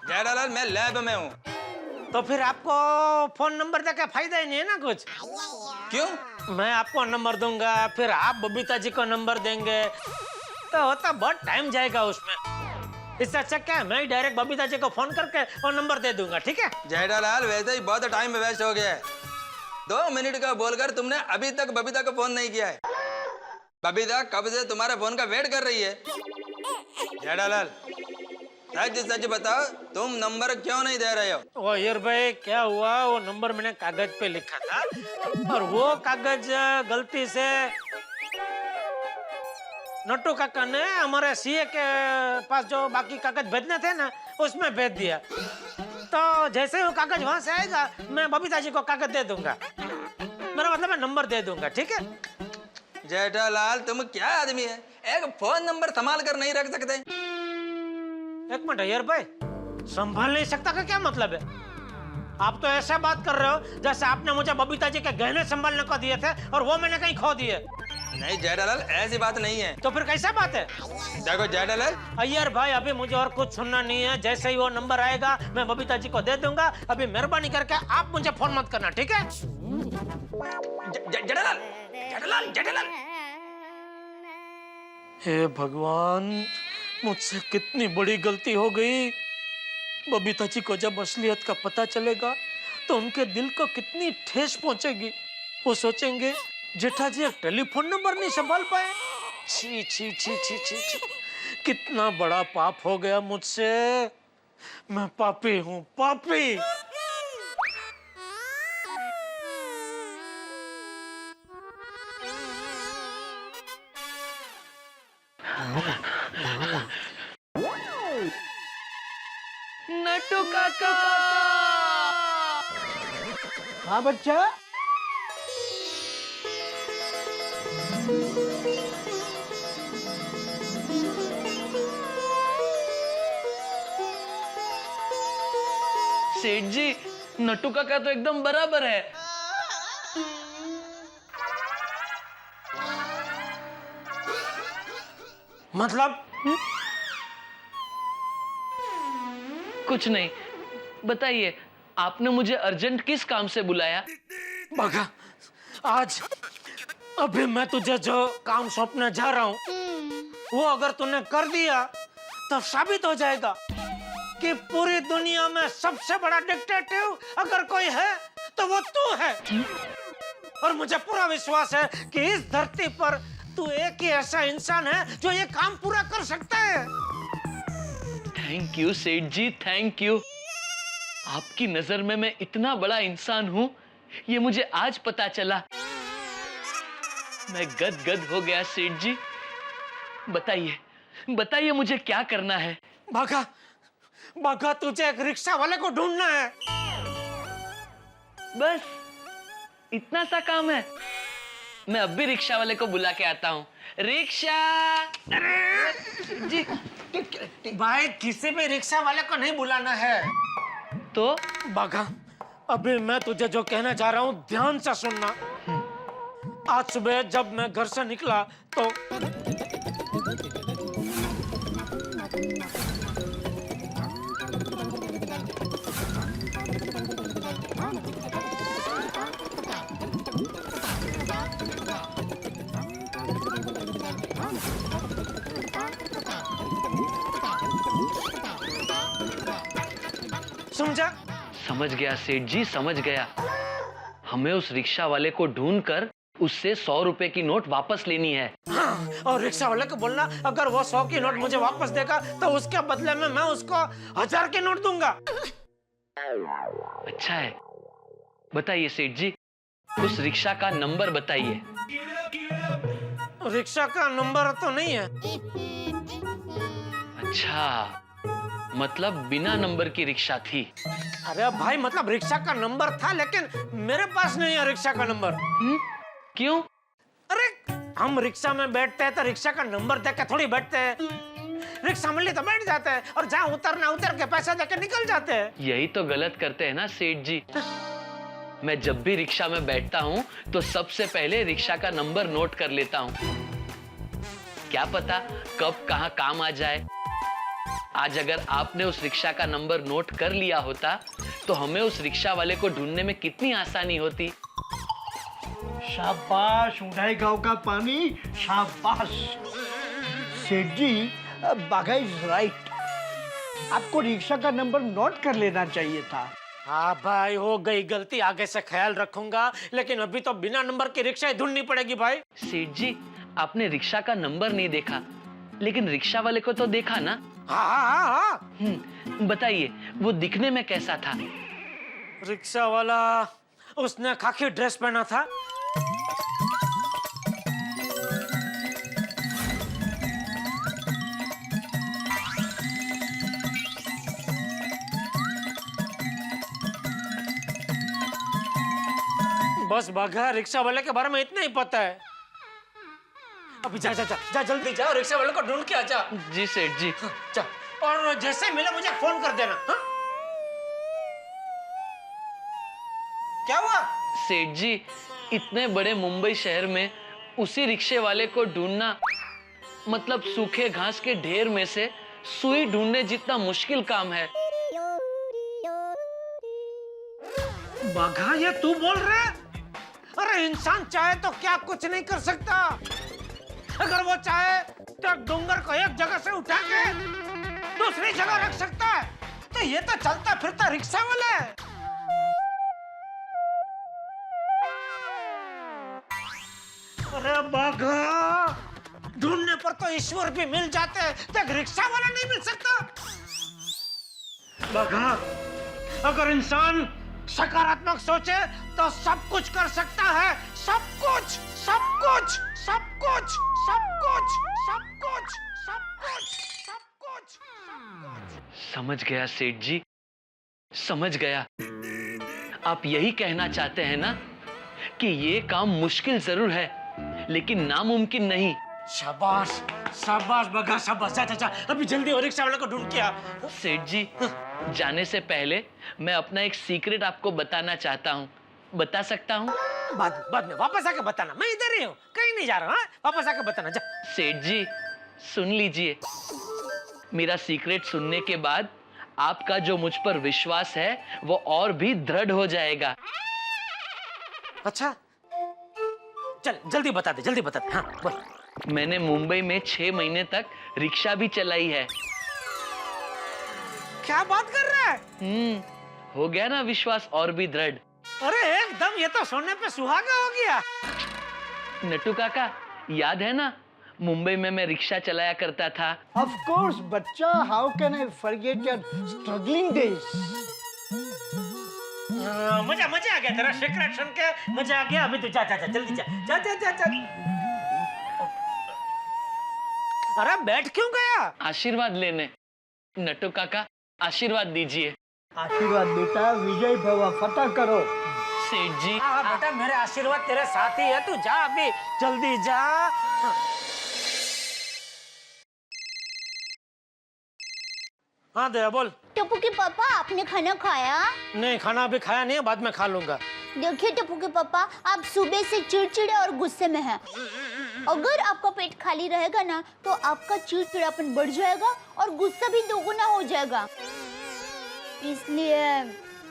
जेठालाल, मैं लैब में हूँ। तो फिर आपको फोन नंबर देकर फायदा ही नहीं है ना कुछ। क्यों? मैं आपको नंबर दूंगा, फिर आप बबीता जी को नंबर देंगे, तो होता बहुत टाइम जाएगा उसमें। इससे अच्छा क्या है, मैं डायरेक्ट बबीता जी को फोन करके वो नंबर दे दूंगा, ठीक है? जेठालाल, वैसे ही बहुत टाइम वेस्ट हो गया है। 2 मिनट का बोलकर तुमने अभी तक बबीता को फोन नहीं किया है। बबीता कब से तुम्हारे फोन का वेट कर रही है। जेठालाल, सच सच बताओ, तुम नंबर क्यों नहीं दे रहे हो? ओ यार भाई, क्या हुआ, वो नंबर मैंने कागज पे लिखा था और वो कागज गलती से नट्टू काका ने हमारे सीए के पास जो बाकी कागज भेजने थे ना, उसमें भेज दिया। तो जैसे ही वो कागज वहां से आएगा मैं बबीता जी को कागज दे दूंगा। मेरा मतलब मैं नंबर दे दूंगा, ठीक है? जेठालाल तुम क्या आदमी है, एक फोन नंबर संभाल कर नहीं रख सकते? एक मिनट यार भाई, संभाल नहीं सकता का क्या मतलब है? आप तो ऐसा बात कर रहे हो जैसे आपने मुझे बबीता जी के गहने संभालने को दिए थे और वो मैंने कहीं खो दिए। नहीं जेठालाल, ऐसी बात नहीं है। तो फिर कैसा बात है? देखो जेठालाल, अय्यर भाई अभी मुझे और कुछ सुनना नहीं है। जैसे ही वो नंबर आएगा मैं बबीता जी को दे दूंगा। अभी मेहरबानी करके आप मुझे फोन मत करना, ठीक है? जेठालाल जेठालाल जेठालाल, हे भगवान, मुझसे कितनी बड़ी गलती हो गई। बबीता जी को जब असलियत का पता चलेगा तो उनके दिल को कितनी ठेस पहुंचेगी। वो सोचेंगे जेठा जी एक टेलीफोन नंबर नहीं संभाल पाए। छी छी छी छी छी छी, कितना बड़ा पाप हो गया मुझसे। मैं पापी हूँ, पापी। नट्टू काका। हाँ बच्चा, सेठ जी, नट्टू काका तो एकदम बराबर है। मतलब? कुछ नहीं, बताइए आपने मुझे अर्जेंट किस काम से बुलाया? बगा, आज अभी मैं तुझे जो काम सौंपने जा रहा हूँ वो अगर तूने कर दिया तो साबित हो जाएगा कि पूरी दुनिया में सबसे बड़ा डिक्टेटिव अगर कोई है तो वो तू है। और मुझे पूरा विश्वास है कि इस धरती पर तू एक ही ऐसा इंसान है जो ये काम पूरा कर सकता है। थैंक यू सेठ जी, थैंक यू। आपकी नजर में मैं इतना बड़ा इंसान हूँ ये मुझे आज पता चला। मैं गदगद हो गया सेठ जी। बताइए बताइए मुझे क्या करना है? भागा भागा, तुझे एक रिक्शा वाले को ढूंढना है। बस इतना सा काम है? मैं अब भी रिक्शा वाले को बुला के आता हूँ। रिक्शा। जी भाई, किसी भी रिक्शा वाले को नहीं बुलाना है। तो बागा, अभी मैं तुझे जो कहना चाह रहा हूँ ध्यान से सुनना। आज सुबह जब मैं घर से निकला तो समझा? समझ गया सेठ जी, समझ गया। हमें उस रिक्शा वाले को ढूंढकर उससे 100 रुपए की नोट वापस लेनी है। हाँ, और रिक्शा वाले को बोलना अगर वो 100 की नोट मुझे वापस देगा तो उसके बदले में मैं उसको 1000 की नोट दूंगा। अच्छा है, बताइए सेठ जी, उस रिक्शा का नंबर बताइए। रिक्शा का नंबर तो नहीं है। अच्छा, मतलब बिना नंबर की रिक्शा थी। अरे भाई, मतलब रिक्शा का नंबर था लेकिन मेरे पास नहीं है रिक्शा का नंबर। क्यों? अरे हम रिक्शा में बैठते हैं तो रिक्शा का नंबर देख के थोड़ी बैठते हैं। रिक्शा मिली तो बैठ जाते हैं और जहाँ उतरना उतर के पैसा देके निकल जाते हैं। यही तो गलत करते हैं ना सेठ जी। मैं जब भी रिक्शा में बैठता हूँ तो सबसे पहले रिक्शा का नंबर नोट कर लेता हूँ। क्या पता कब कहाँ काम आ जाए। आज अगर आपने उस रिक्शा का नंबर नोट कर लिया होता तो हमें उस रिक्शा वाले को ढूंढने में कितनी आसानी होती। शाबाश उठाई गांव का पानी, शाबाश। सेठ जी, बागा इज राइट। आपको रिक्शा का नंबर नोट कर लेना चाहिए था। हाँ भाई, हो गई गलती, आगे से ख्याल रखूंगा। लेकिन अभी तो बिना नंबर की रिक्शा ही ढूंढनी पड़ेगी भाई। सेठ जी, आपने रिक्शा का नंबर नहीं देखा लेकिन रिक्शा वाले को तो देखा ना? हाँ हाँ हाँ। बताइए वो दिखने में कैसा था? रिक्शा वाला, उसने खाकी ड्रेस पहना था। बस बाघा रिक्शा वाले के बारे में इतना ही पता है। अभी जा जा जा जा जल्दी जा, रिक्शा वाले को ढूंढ के आ जा। जी सेठ जी। जा, और जैसे मिले मुझे फोन कर देना। हाँ? क्या हुआ? सेठ जी, इतने बड़े मुंबई शहर में उसी रिक्शे वाले को ढूंढना मतलब सूखे घास के ढेर में से सुई ढूंढने जितना मुश्किल काम है। बाघा ये तू बोल रहा है? अरे इंसान चाहे तो क्या कुछ नहीं कर सकता। अगर वो चाहे तो डूंगर को एक जगह से उठा के दूसरी जगह रख सकता है। तो ये तो चलता फिरता रिक्शा वाला है। अरे बाघा, ढूंढने पर तो ईश्वर भी मिल जाते हैं, तो एक रिक्शा वाला नहीं मिल सकता? बाघा, अगर इंसान सकारात्मक सोचे तो सब कुछ कर सकता है। सब कुछ, सब कुछ, सब कुछ, सब कुछ, सब कुछ, सब कुछ, सब कुछ, सब कुछ। समझ गया सेठ जी, समझ गया। आप यही कहना चाहते हैं ना कि ये काम मुश्किल जरूर है लेकिन नामुमकिन नहीं। शाबाश, शाबाश बाघा, शाबाश। जा जा जा, अभी जल्दी और रिक्शा वाले को ढूंढ के आ। सेठ जी, जाने से पहले मैं अपना एक सीक्रेट आपको बताना चाहता हूँ। बता सकता हूँ? बाद में वापस आके बताना। मैं इधर ही हूँ, कहीं नहीं जा रहा। हाँ? वापस आके बताना। जा। सेठ जी, सुन लीजिए। मेरा सीक्रेट सुनने के बाद आपका जो मुझ पर विश्वास है वो और भी दृढ़ हो जाएगा। अच्छा, चल जल्दी बता दे, जल्दी बता दे। हाँ बोल। मैंने मुंबई में 6 महीने तक रिक्शा भी चलाई है। क्या बात कर रहा है? हो गया ना विश्वास और भी दृढ़। अरे एकदम, ये तो सोने पे सुहागा हो गया। नट्टू काका, याद है ना मुंबई में मैं रिक्शा चलाया करता था? ऑफ कोर्स बच्चा, how can I forget your struggling days. मजा आ गया तेरा सीक्रेट सुन के, मजा आ गया। अभी तो जा जा जा, जल्दी जा जा जा जा जा। अरे बैठ क्यों गया? आशीर्वाद लेने। नट्टू काका, आशीर्वाद दीजिए। आशीर्वाद बेटा, विजय भव, फतह करो। सेठ जी। हाँ बेटा, मेरे आशीर्वाद तेरे साथ ही है। तू जा अभी, जल्दी जा। हाँ दया बोल। टप्पू के पापा, आपने खाना खाया? नहीं, खाना अभी खाया नहीं है, बाद में खा लूंगा। देखिए टप्पू के पापा, आप सुबह से चिड़चिड़े और गुस्से में हैं। अगर आपका पेट खाली रहेगा ना तो आपका चिड़चिड़ापन बढ़ जाएगा और गुस्सा भी दोगुना हो जाएगा। इसलिए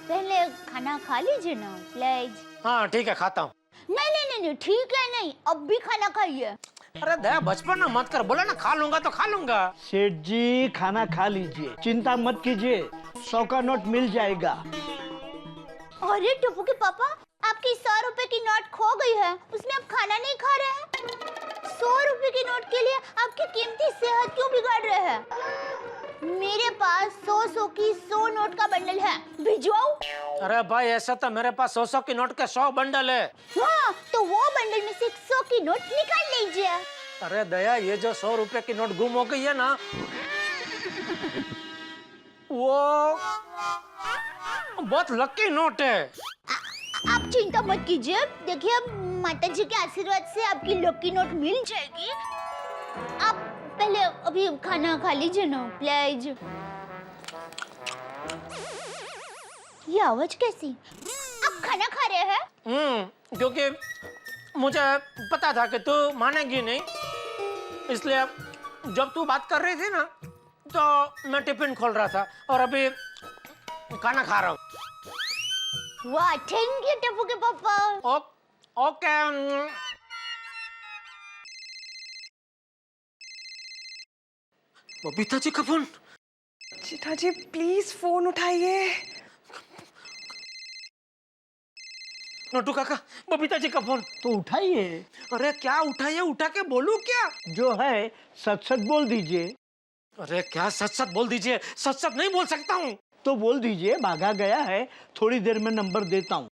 पहले खाना खा लीजिए ना प्लीज। हाँ ठीक है, खाता हूँ। नहीं, ठीक है नहीं, अब भी खाना खाइए। अरे दया बचपन ना मत कर, बोला ना खा लूंगा तो खा लूंगा। सेठ जी, खाना खा लीजिए, चिंता मत कीजिए, 100 का नोट मिल जाएगा। अरे टप्पू के पापा, आपकी 100 रुपए की नोट खो गई है, उसमें आप खाना नहीं खा रहे हैं। 100 रुपए की नोट के लिए आपकी कीमती सेहत क्यों बिगाड़ रहे हैं? मेरे पास 100 की 100 नोट का बंडल है, भिजवाऊं? अरे भाई, ऐसा तो मेरे पास 100 की नोट के 100 बंडल है। हाँ, तो वो बंडल में से 100 की नोट निकाल लीजिए। अरे दया, ये जो 100 रुपए की नोट गुम हो गई है ना, वो बहुत लकी नोट है। आप चिंता मत कीजिए, देखिए अब माता जी के आशीर्वाद से आपकी लकी नोट मिल जाएगी। आप पहले अभी खाना खा लीजिए ना प्लीज। ये आवाज कैसी? आप खाना खा रहे हैं? क्योंकि मुझे पता था कि तू मानेगी नहीं, इसलिए जब तू बात कर रही थी ना तो मैं टिफिन खोल रहा था और अभी खाना खा रहा हूँ। वाह, थैंक यू टप्पू के पापा। ओके। बबीता जी का phone. Jetha ji please phone उठाइए। नट्टू काका, बबीता जी का फोन। तो उठाइए। अरे क्या उठाइए, उठा के बोलूं क्या? जो है सच सच बोल दीजिए। अरे क्या सच सच बोल दीजिए? सच सच नहीं बोल सकता हूँ। तो बोल दीजिए, भागा गया है, थोड़ी देर में नंबर देता हूँ।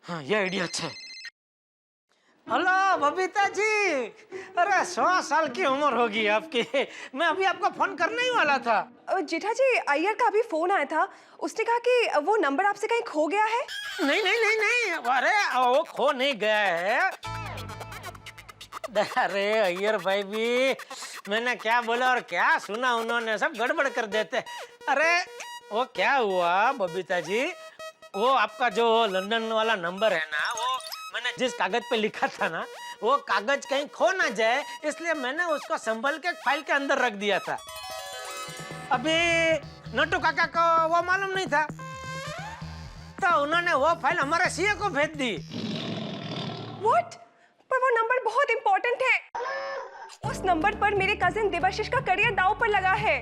हाँ, ये आइडिया अच्छा है। हेलो बबीता जी। अरे 100 साल की उम्र होगी आपकी। मैं अभी आपको फोन करने ही वाला था। जेठा जी, अय्यर का अभी फोन आया था। उसने कहा कि वो नंबर आपसे कहीं खो गया है। नहीं नहीं नहीं नहीं, अरे वो खो नहीं गया है। अरे अय्यर भाई भी, मैंने क्या बोला और क्या सुना उन्होंने सब गड़बड़ कर देते। अरे वो क्या हुआ बबीता जी, वो आपका जो लंदन वाला नंबर है ना, वो मैंने जिस कागज पे लिखा था ना, वो कागज कहीं खो ना जाए इसलिए मैंने उसको संभल के फाइल के अंदर रख दिया था। अभी नट्टू काका को वो मालूम नहीं था, तो उन्होंने वो फाइल हमारे सीए को भेज दी। What? पर वो नंबर बहुत इंपॉर्टेंट है। उस नंबर पर मेरे कजिन देवाशीष का करियर दांव पर लगा है।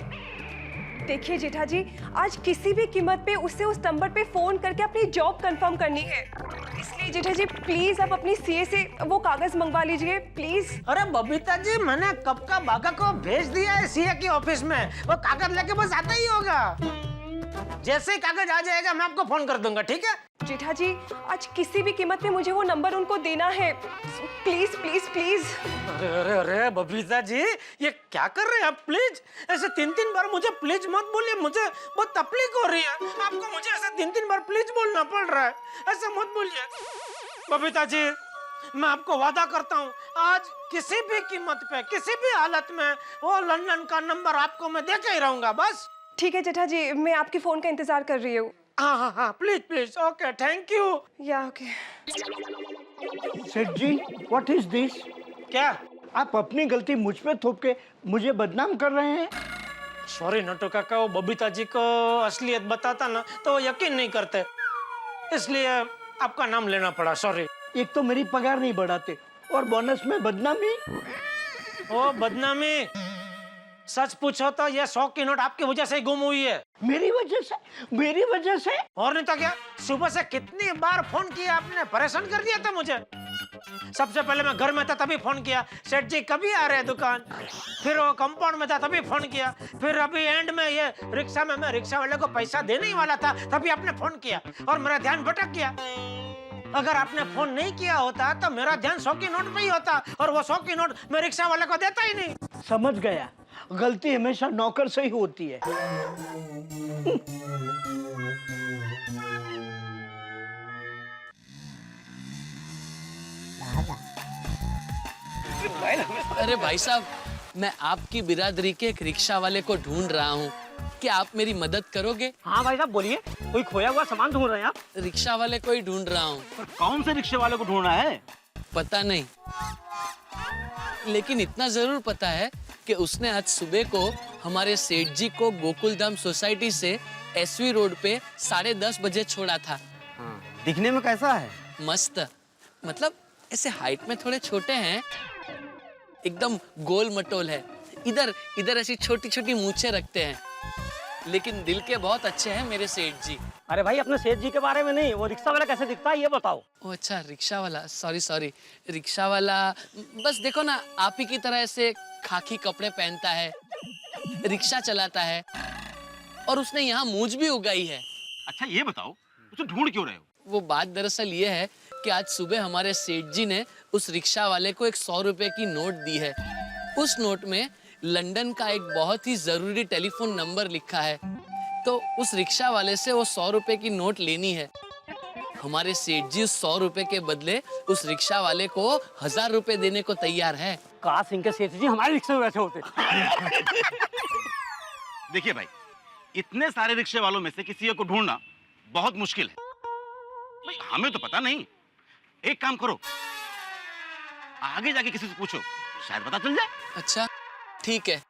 देखिए जेठा जी, आज किसी भी कीमत पे उससे उस नंबर पे फोन करके अपनी जॉब कंफर्म करनी है। इसलिए जेठा जी प्लीज आप अपनी सीए से वो कागज मंगवा लीजिए प्लीज। अरे बबीता जी, मैंने कब का बागा को भेज दिया है सीए की ऑफिस में, वो कागज लेके बस आता ही होगा। जैसे ही कागज आ जाएगा मैं आपको फोन कर दूंगा, ठीक है? जेठा जी, आज किसी भी कीमत पे मुझे वो नंबर उनको देना है। Please please please. अरे अरे अरे बबीता जी, ये क्या कर रहे हैं आप? प्लीज ऐसे 3-3 बार मुझे प्लीज मत बोलिए, मुझे बहुत तकलीफ हो रही है। आपको मुझे ऐसे 3-3 बार प्लीज बोलना पड़ रहा है, ऐसे मत बोलिए बबीता जी। मैं आपको वादा करता हूँ, आज किसी भी कीमत पे किसी भी हालत में वो लंदन का नंबर आपको मैं देके ही रहूंगा बस। ठीक है जेठा जी, मैं आपकी फोन का इंतजार कर रही हूँ। हाँ हाँ हाँ, please please. Okay, thank you. या okay. Seth ji, what is this? क्या? आप अपनी गलती मुझ पे थोप के मुझे बदनाम कर रहे हैं। सॉरी नट्टू काका, वो बबीता जी को असलियत बताता ना तो वो यकीन नहीं करते, इसलिए आपका नाम लेना पड़ा। सॉरी। एक तो मेरी पगार नहीं बढ़ाते और बोनस में बदनामी। ओ बदनामी? सच पूछो तो ये 100 की नोट आपकी वजह से ही गुम हुई है। मेरी वजह से? मेरी वजह से? और नहीं तो क्या, सुबह से कितनी बार फोन किया आपने, परेशान कर दिया था मुझे। सबसे पहले मैं घर में था तभी फोन किया, सेठ जी कभी आ रहे हैं दुकान। फिर वो कंपाउंड में था तभी फोन किया। फिर अभी एंड में ये रिक्शा में मैं रिक्शा वाले को पैसा देने ही वाला था तभी आपने फोन किया और मेरा ध्यान भटक गया। अगर आपने फोन नहीं किया होता तो मेरा ध्यान 100 की नोट पे ही होता और वो 100 की नोट मैं रिक्शा वाले को देता ही नहीं। समझ गया, गलती हमेशा नौकर से ही होती है। अरे भाई साहब, मैं आपकी बिरादरी के एक रिक्शा वाले को ढूंढ रहा हूँ, क्या आप मेरी मदद करोगे? हाँ भाई साहब बोलिए, कोई खोया हुआ सामान ढूंढ रहे हैं आप? रिक्शा वाले को ही ढूंढ रहा हूँ। कौन से रिक्शे वाले को ढूंढना है? पता नहीं, लेकिन इतना जरूर पता है कि उसने आज सुबह को हमारे सेठ जी को गोकुलधाम सोसाइटी से एसवी रोड पे 10:30 बजे छोड़ा था। दिखने में कैसा है? मस्त, मतलब ऐसे हाइट में थोड़े छोटे हैं, एकदम गोल मटोल है, इधर इधर ऐसी छोटी छोटी मूछें रखते हैं, लेकिन दिल के बहुत अच्छे हैं मेरे सेठ जी। अरे भाई अपने सेठ जी के बारे में नहीं, वो रिक्शा वाला कैसे दिखता है ये बताओ। ओ अच्छा, रिक्शा वाला, सॉरी, रिक्शा वाला बस देखो ना, आप ही की तरह ऐसे खाकी कपड़े पहनता है, रिक्शा चलाता है और उसने यहाँ मूंछ भी उगाई है। अच्छा ये बताओ, उसे ढूंढ क्यों रहे हो? वो बात दरअसल ये है कि आज सुबह हमारे सेठ जी ने उस रिक्शा वाले को एक 100 रुपए की नोट दी है। उस नोट में लंदन का एक बहुत ही जरूरी टेलीफोन नंबर लिखा है, तो उस रिक्शा वाले से वो 100 रुपए की नोट लेनी है। हमारे सेठ जी उस 100 रुपए के बदले उस रिक्शा वाले को 1000 रुपए देने को तैयार है। काश इनके सेठ जी हमारे रिक्शे में बैठे होते। देखिए भाई, इतने सारे रिक्शे वालों में से किसी एक को ढूंढना बहुत मुश्किल है। भाई हमें तो पता नहीं, एक काम करो, आगे जाके किसी से पूछो, शायद पता चल जाए। अच्छा ठीक है।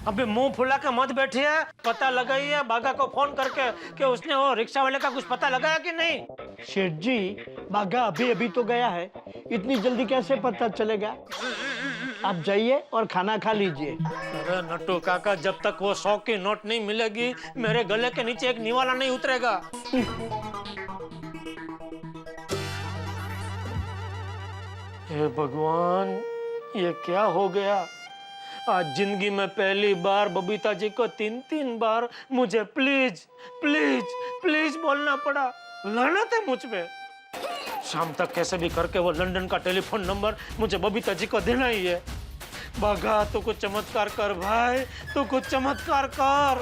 अभी मुंह फुला के मत बैठिए, पता लगाइए बागा को फोन करके कि उसने वो रिक्शा वाले का कुछ पता लगाया कि नहीं। शेठ जी, बागा अभी अभी तो गया है, इतनी जल्दी कैसे पता चलेगा? आप जाइए और खाना खा लीजिए। अरे नट्टू काका, जब तक वो 100 की नोट नहीं मिलेगी मेरे गले के नीचे एक निवाला नहीं उतरेगा। हे भगवान, ये क्या हो गया? आज जिंदगी में पहली बार बबीता जी को 3-3 बार मुझे प्लीज प्लीज प्लीज बोलना पड़ा। लानत है मुझ पे। शाम तक कैसे भी करके वो लंदन का टेलीफोन नंबर मुझे बबीता जी को देना ही है। बाघा, तू कुछ चमत्कार कर भाई, तू कुछ चमत्कार कर।